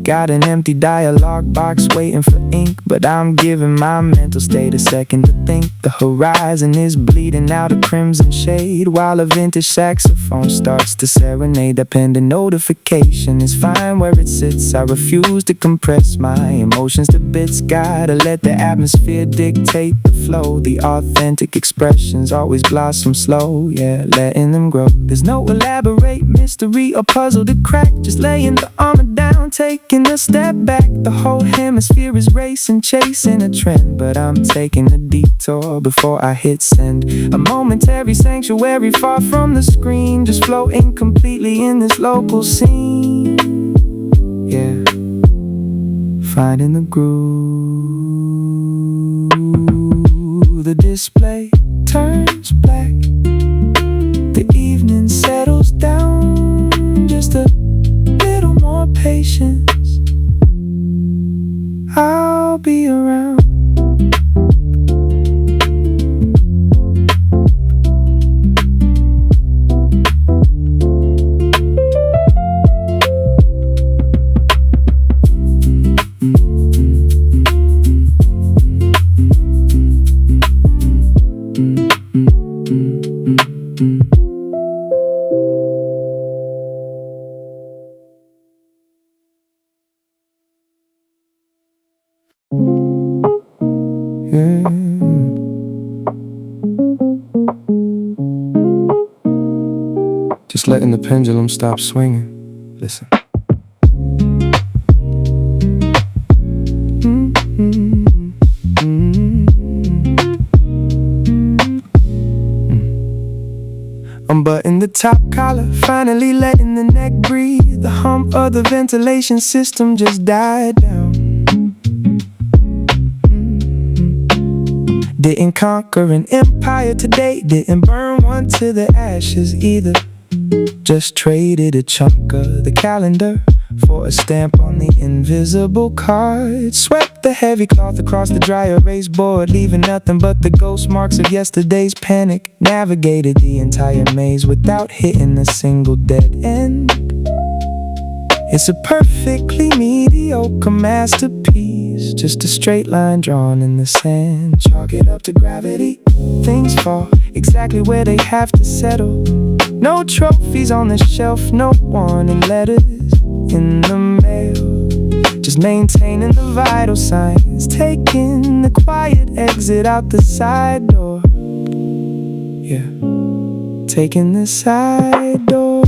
Got an empty dialogue box waiting for ink, but I'm giving my mental state a second to think. The horizon is bleeding out a crimson shade, while a vintage saxophone starts to serenade. That pending notification is fine where it sits. I refuse to compress my emotions to bits. Gotta let the atmosphere dictate the flow. The authentic expressions always blossom slow, yeah, letting them grow. There's no elaborate mystery or puzzle to crack, just laying the armor down, taking Taking a step back, the whole hemisphere is racing, chasing a trend. But I'm taking a detour before I hit send. A momentary sanctuary far from the screen, just floating completely in this local scene. Yeah, finding the groove. The display turns black, the evening settles down. Just a little more patience, I'll be around. Just letting the pendulum stop swinging. Listen. Unbutton the top collar, finally letting the neck breathe. The hump of the ventilation system just died down. Didn't conquer an empire today, didn't burn one to the ashes either. Just traded a chunk of the calendar for a stamp on the invisible card. Swept the heavy cloth across the dry erase board, leaving nothing but the ghost marks of yesterday's panic. Navigated the entire maze without hitting a single dead end. It's a perfectly mediocre masterpiece, just a straight line drawn in the sand. Chalk it up to gravity, things fall exactly where they have to settle. No trophies on the shelf, no warning letters in the mail. Just maintaining the vital signs, taking the quiet exit out the side door. Yeah, taking the side door.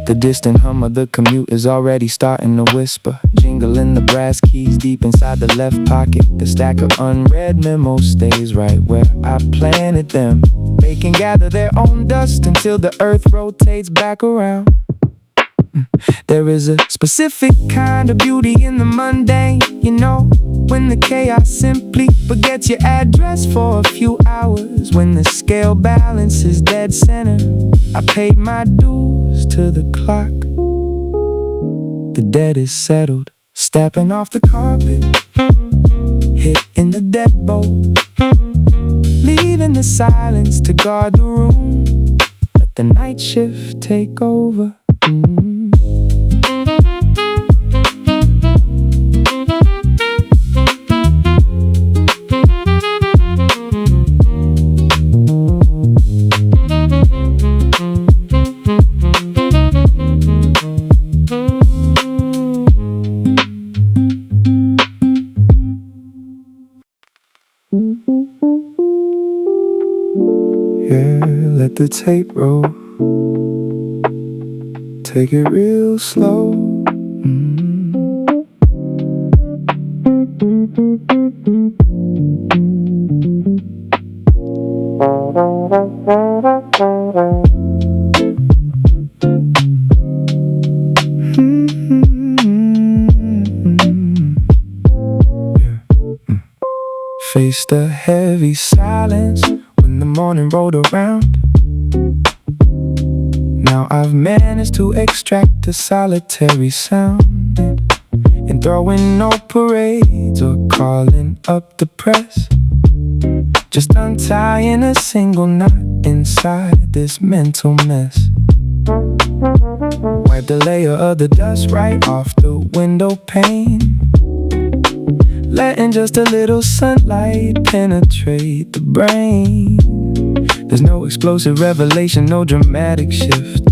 The distant hum of the commute is already starting to whisper, jingling the brass keys deep inside the left pocket. The stack of unread memos stays right where I planted them. They can gather their own dust until the earth rotates back around. There is a specific kind of beauty in the mundane, you know, when the chaos simply forgets your address for a few hours. When the scale balance is dead center, I paid my dues to the clock. The debt is settled, stepping off the carpet, hitting the deadbolt, leaving the silence to guard the room. Let the night shift take over. Yeah, let the tape roll. Take it real slow. Face the heavy silence when the morning rolled around. Now I've managed to extract a solitary sound, and throwing no parades or calling up the press. Just untying a single knot inside this mental mess. Wipe the layer of the dust right off the window pane, letting just a little sunlight penetrate the brain. There's no explosive revelation, no dramatic shift.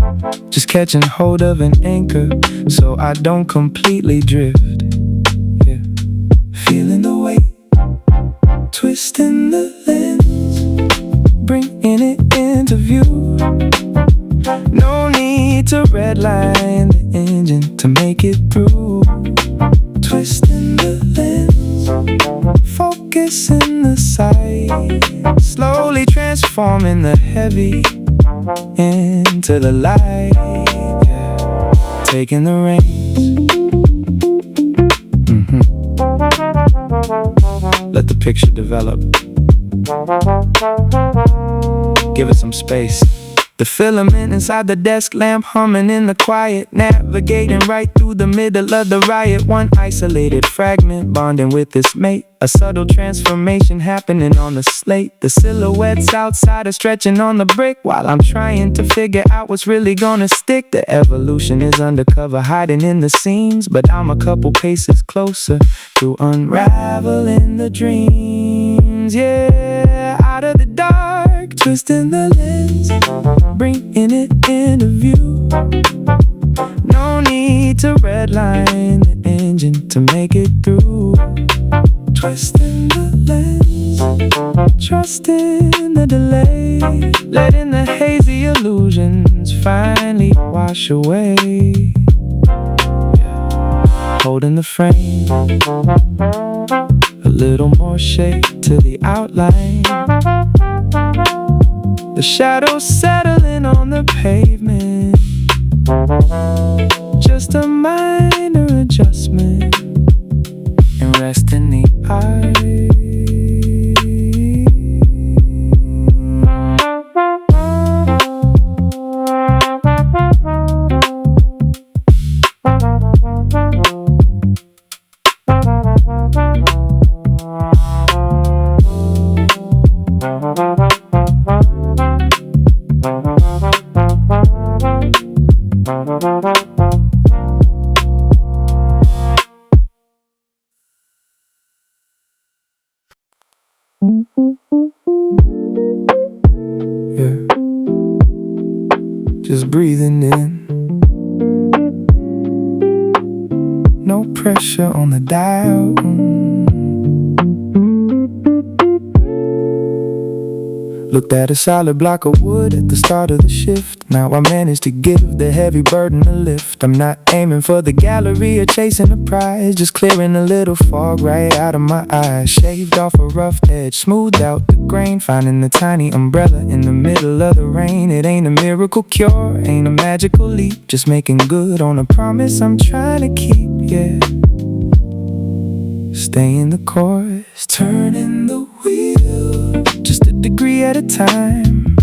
Just catching hold of an anchor so I don't completely drift. Yeah. Feeling the weight, twisting the lens, bringing it into view. No need to redline the engine to make it through. Twisting the lens, focusing the sight, slowly transforming the heavy into the light. Yeah. Taking the reins, let the picture develop. Give it some space. The filament inside the desk lamp humming in the quiet, navigating right through the middle of the riot. One isolated fragment bonding with its mate. A subtle transformation happening on the slate. The silhouettes outside are stretching on the brick while I'm trying to figure out what's really gonna stick. The evolution is undercover, hiding in the seams, but I'm a couple paces closer to unraveling the dreams. Yeah, out of the dark, twisting the lens, bringing it into view. No need to redline the engine to make it through. Twisting the lens, trusting the delay, letting the hazy illusions finally wash away. Holding the frame, a little more shape to the outline. The shadows settling on the pavement, just a minor adjustment, and rest in the eye. Yeah. Just breathing in, no pressure on the dial. Looked at a solid block of wood at the start of the shift. Now I managed to give the heavy burden a lift. I'm not aiming for the gallery or chasing a prize, just clearing a little fog right out of my eyes. Shaved off a rough edge, smoothed out the grain, finding the tiny umbrella in the middle of the rain. It ain't a miracle cure, ain't a magical leap, just making good on a promise I'm trying to keep, yeah. Staying the course, turning the wheel, just a degree at a time.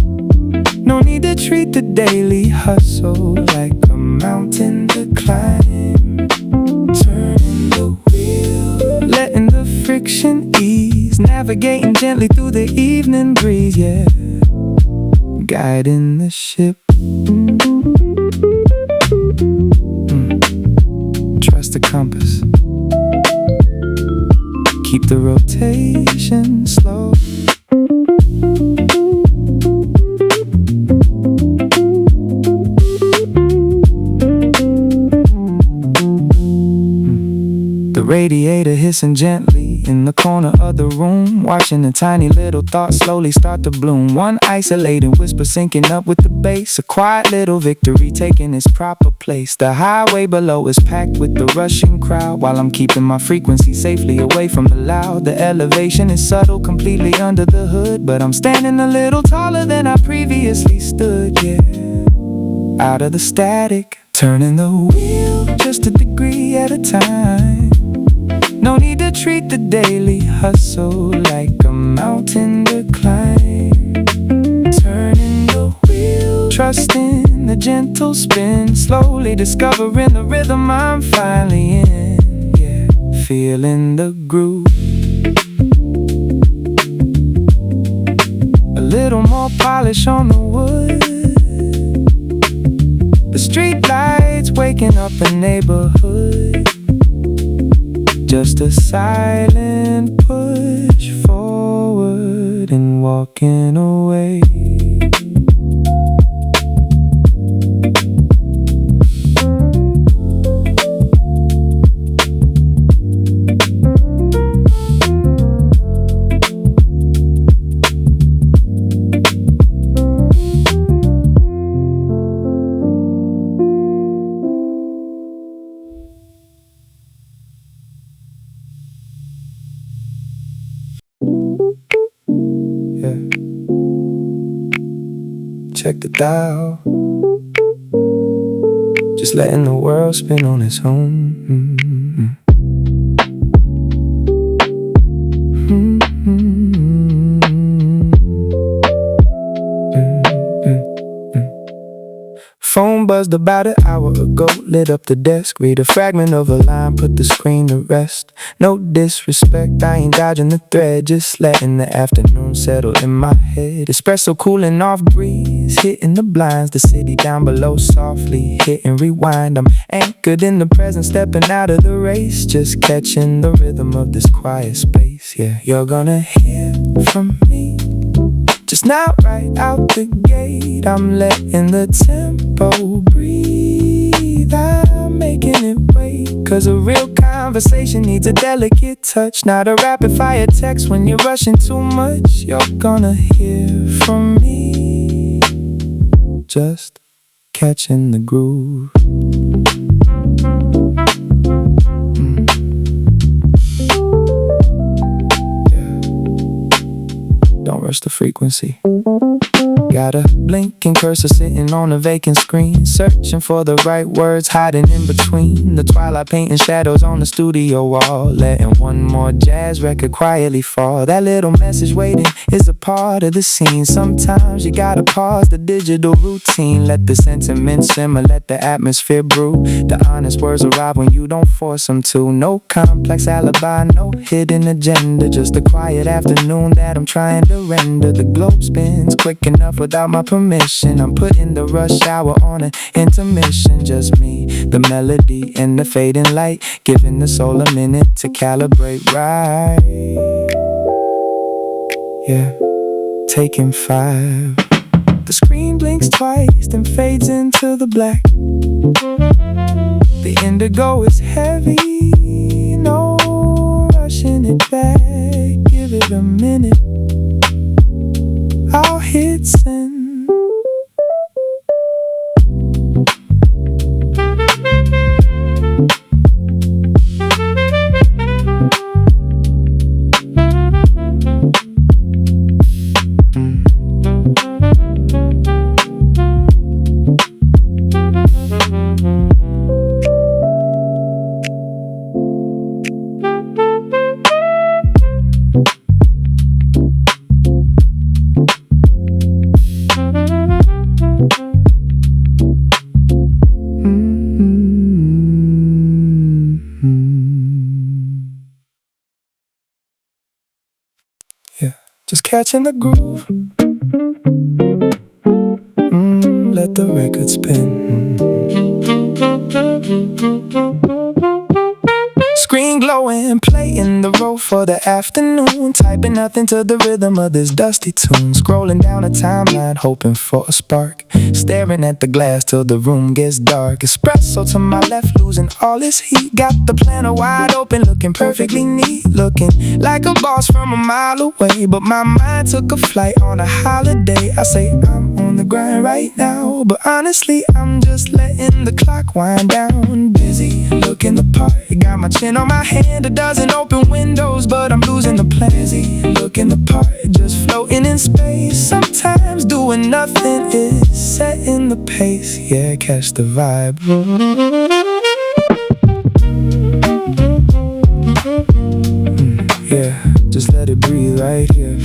No need to treat the daily hustle like a mountain to climb. Turning the wheel, letting the friction ease, navigating gently through the evening breeze, yeah. Guiding the ship. Trust the compass, keep the rotation slow. The radiator hissing gently in the corner of the room, watching a tiny little thought slowly start to bloom. One isolated whisper syncing up with the bass, a quiet little victory taking its proper place. The highway below is packed with the rushing crowd, while I'm keeping my frequency safely away from the loud. The elevation is subtle, completely under the hood, but I'm standing a little taller than I previously stood, yeah. Out of the static, turning the wheel, just a degree at a time. No need to treat the daily hustle like a mountain to climb. Turning the wheel, trusting the gentle spin, slowly discovering the rhythm I'm finally in, yeah. Feeling the groove, a little more polish on the wood. The street lights waking up a neighborhood, just a silent push forward and walking away. check the dial. Just letting the world spin on its own. Phone buzzed about an hour ago, lit up the desk, read a fragment of a line, put the screen to rest. No disrespect, I ain't dodging the thread, just letting the afternoon settle in my head. Espresso cooling off breeze, hitting the blinds, the city down below softly hitting rewind. I'm anchored in the present, stepping out of the race, just catching the rhythm of this quiet space. Yeah, you're gonna hear from me just now, right out the gate. I'm letting the tempo breathe, I'm making it wait. Cause a real conversation needs a delicate touch, not a rapid fire text when you're rushing too much. You're gonna hear from me, just catching the groove. Don't rush the frequency. Got a blinking cursor sitting on a vacant screen, searching for the right words, hiding in between the twilight painting shadows on the studio wall. Letting one more jazz record quietly fall. That little message waiting is a part of the scene. Sometimes you gotta pause the digital routine. Let the sentiment simmer, let the atmosphere brew. The honest words arrive when you don't force them to. No complex alibi, no hidden agenda, just a quiet afternoon that I'm trying to render. The globe spins quick enough without my permission. I'm putting the rush hour on an intermission. Just me, the melody, and the fading light, giving the soul a minute to calibrate right. Yeah, taking 5. The screen blinks twice, then fades into the black. The indigo is heavy, no rushing it back. Give it a minute, I'll hit send. Just catching the groove. Let the record spin. Screen glowing, playing the role for the afternoon. Typing nothing to the rhythm of this dusty tune. Scrolling down a timeline, hoping for a spark. Staring at the glass till the room gets dark. Espresso to my left, losing all its heat. Got the planner wide open, looking perfectly neat. Looking like a boss from a mile away, but my mind took a flight on a holiday. I say I'm on the grind right now, but honestly I'm just letting the clock wind down. Busy, looking the part. Got my chin on my hand, a dozen open windows, but I'm losing the plan. Busy, looking the part, just floating in space. Sometimes doing nothing is setting the pace. Yeah, catch the vibe. Yeah, just let it breathe right here.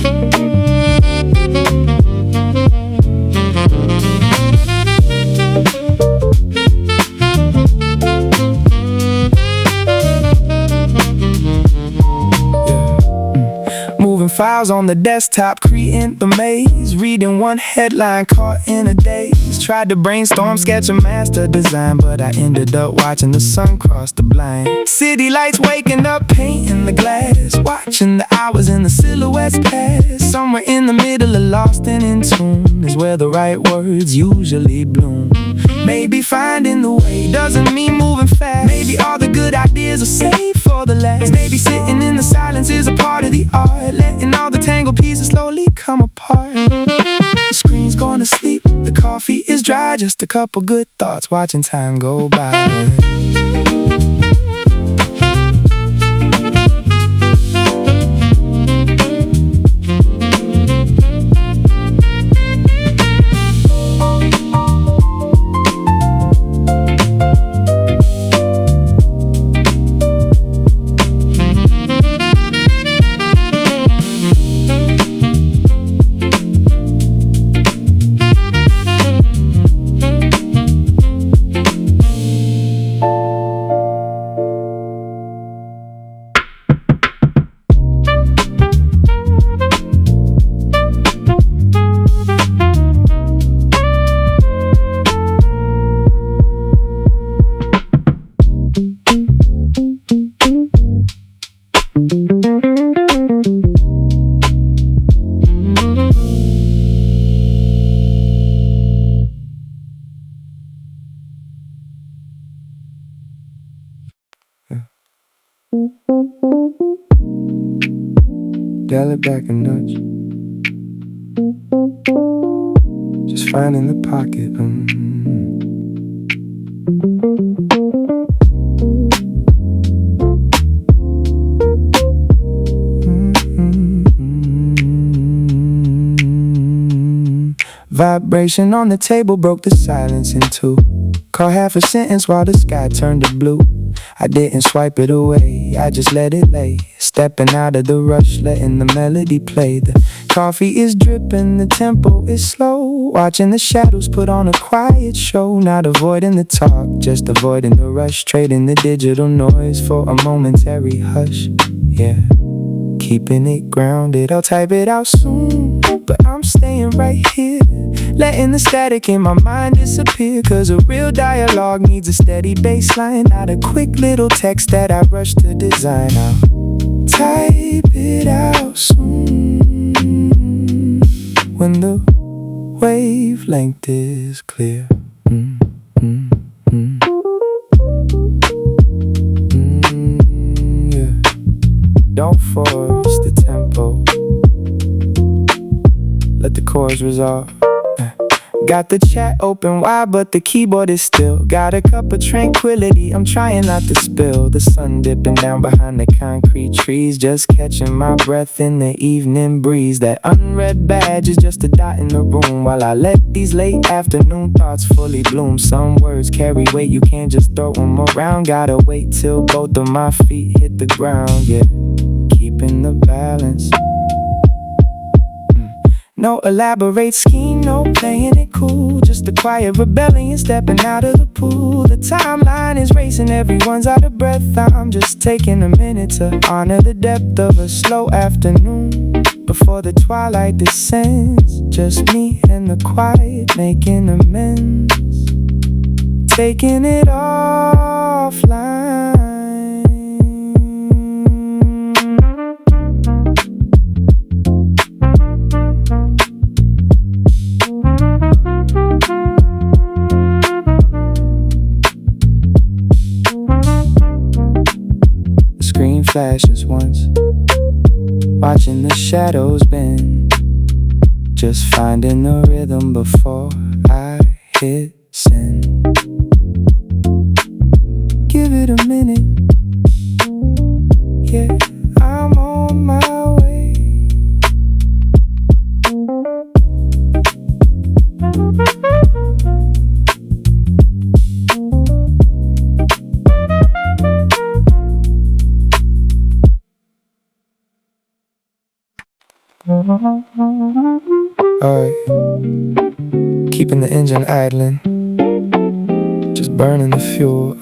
Files on the desktop, creating the maze. Reading one headline, caught in a daze. Tried to brainstorm, sketch a master design, but I ended up watching the sun cross the blind. City lights waking up, painting the glass. Watching the hours and the silhouettes pass. Somewhere in the middle of lost and in tune is where the right words usually bloom. Maybe finding the way doesn't mean moving fast. Maybe all the good ideas are saved for the last. Maybe sitting in the silence is a part of the art. Letting all the tangled pieces slowly come apart. The screen's going to sleep, the coffee is dry. Just a couple good thoughts, watching time go by. scale it back a notch. Just finding the pocket. Vibration on the table broke the silence in two. Caught half a sentence while the sky turned to blue. I didn't swipe it away, I just let it lay. Stepping out of the rush, letting the melody play. The coffee is dripping, the tempo is slow. Watching the shadows put on a quiet show. Not avoiding the talk, just avoiding the rush. Trading the digital noise for a momentary hush. Yeah, keeping it grounded, I'll type it out soon, but I'm staying right here, letting the static in my mind disappear. Cause a real dialogue needs a steady baseline, not a quick little text that I rush to design. I'll type it out soon, when the wavelength is clear. Yeah. Don't force the tempo, let the chords resolve. Got the chat open wide, but the keyboard is still. Got a cup of tranquility, I'm trying not to spill. The sun dipping down behind the concrete trees, just catching my breath in the evening breeze. That unread badge is just a dot in the room, while I let these late afternoon thoughts fully bloom. Some words carry weight, you can't just throw them around. Gotta wait till both of my feet hit the ground, yeah. Keeping the balance. No elaborate scheme, no playing it cool. Just a quiet rebellion stepping out of the pool. The timeline is racing, everyone's out of breath. I'm just taking a minute to honor the depth of a slow afternoon before the twilight descends. Just me and the quiet making amends, taking it offline. Flashes once, watching the shadows bend, just finding the rhythm before I hit send. Give it a minute, yeah, I'm on my way. Alright, keeping the engine idling, just burning the fuel.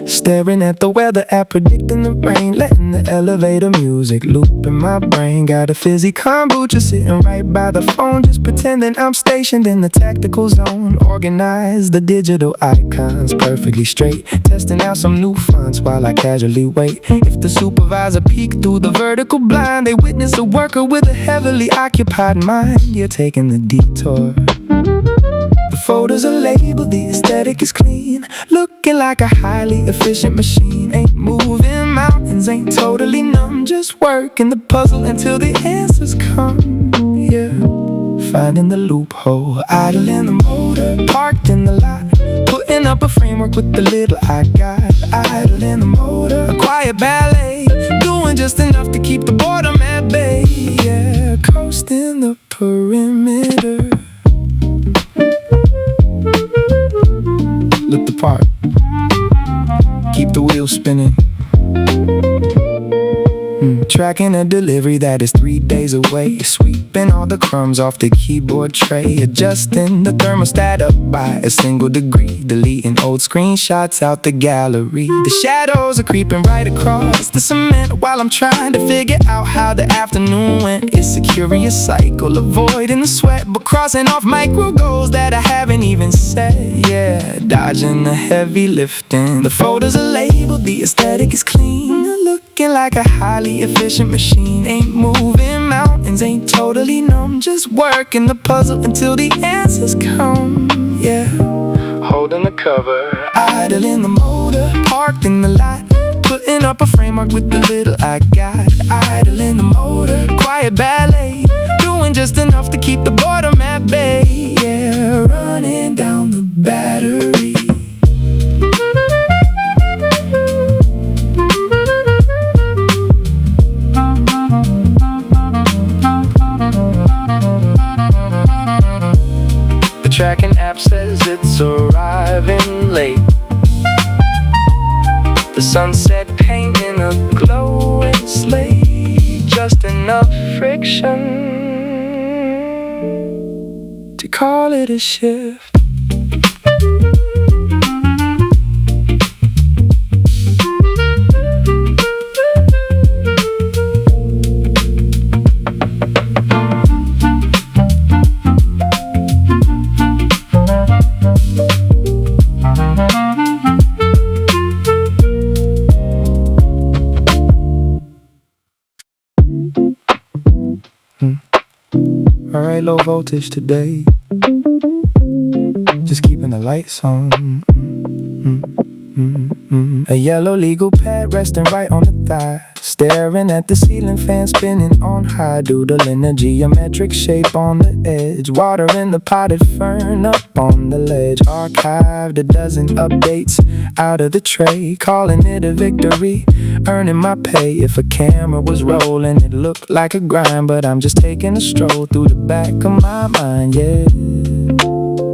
Staring at the weather app, predicting the rain, letting the elevator music loop in my brain. Got a fizzy kombucha sitting right by the phone, just pretending I'm stationed in the tactical zone. Organize the digital icons perfectly straight, testing out some new fonts while I casually wait. If the supervisor peeked through the vertical blind, they witness a worker with a heavily occupied mind. You're taking the detour. The photos are labeled, the aesthetic is clean, looking like a highly efficient machine. Ain't moving mountains, ain't totally numb, just working the puzzle until the answers come. Yeah, finding the loophole, idling the motor, parked in the lot, putting up a framework with the little I got. Idling the motor, a quiet ballet, doing just enough to keep the boredom at bay. Yeah, coasting the perimeter. Look the part, keep the wheels spinning. Tracking a delivery that is 3 days away, sweeping all the crumbs off the keyboard tray, adjusting the thermostat up by a single degree, deleting old screenshots out the gallery. The shadows are creeping right across the cement while I'm trying to figure out how the afternoon went. It's a curious cycle, avoiding the sweat but crossing off micro goals that I haven't even set. Yeah, dodging the heavy lifting. The photos are labeled, the aesthetic is clean, looking like a highly efficient machine. Ain't moving mountains, ain't totally numb, just working the puzzle until the answers come. Yeah, holding the cover, idling the motor, parked in the lot, Setting up a framework with the little I got. Idling the motor, quiet ballet, doing just enough to keep the boredom at bay. Yeah, running down the battery. The tracking app says it's arriving late. The sunset painting a glowing slate. Just enough friction to call it a shift. Alright, low voltage today. Just keeping the lights on. A yellow legal pad resting right on the thigh. Staring at the ceiling fan spinning on high. Doodling a geometric shape on the edge. Watering the potted fern up on the ledge. Archived a dozen updates out of the tray. Calling it a victory, earning my pay. If a camera was rolling, it looked like a grind. But I'm just taking a stroll through the back of my mind, yeah.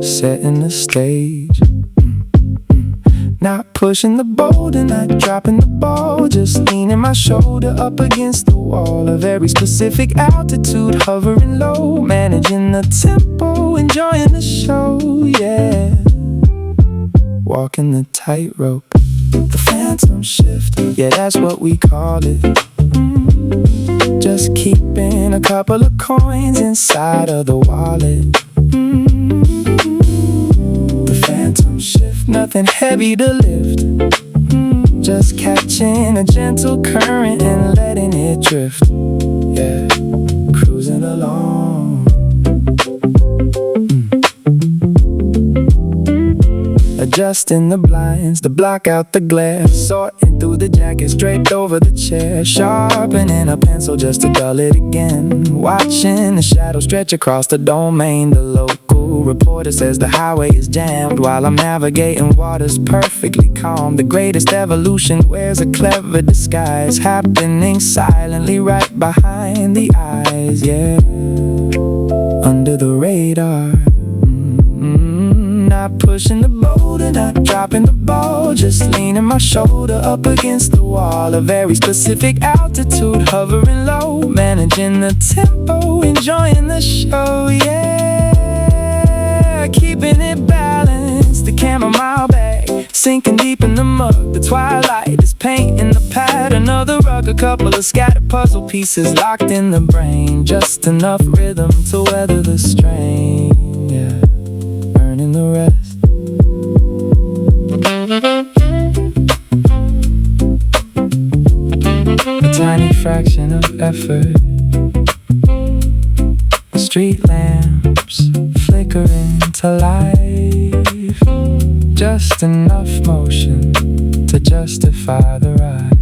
Setting the stage. Not pushing the boulder, not dropping the ball. Just leaning my shoulder up against the wall. A very specific altitude, hovering low. Managing the tempo, enjoying the show, yeah. Walking the tightrope, the phantom shift, yeah, that's what we call it. Just keeping a couple of coins inside of the wallet. The phantom shift, nothing heavy to lift. Just catching a gentle current and letting it drift. Yeah, cruising along. Adjusting the blinds to block out the glare. Sorting through the jackets draped over the chair. Sharpening a pencil just to dull it again. Watching the shadows stretch across the domain. The local reporter says the highway is jammed while I'm navigating waters perfectly calm. The greatest evolution wears a clever disguise, happening silently right behind the eyes, yeah. Under the radar. Not pushing the boulder, not dropping the ball. Just leaning my shoulder up against the wall. A very specific altitude, hovering low. Managing the tempo, enjoying the show, yeah. Keeping it balanced, the chamomile bag sinking deep in the mud. The twilight is painting the pattern of the rug. A couple of scattered puzzle pieces locked in the brain. Just enough rhythm to weather the strain, yeah. Earning the rest. A tiny fraction of effort. Street lamps flickering to life. Just enough motion to justify the ride.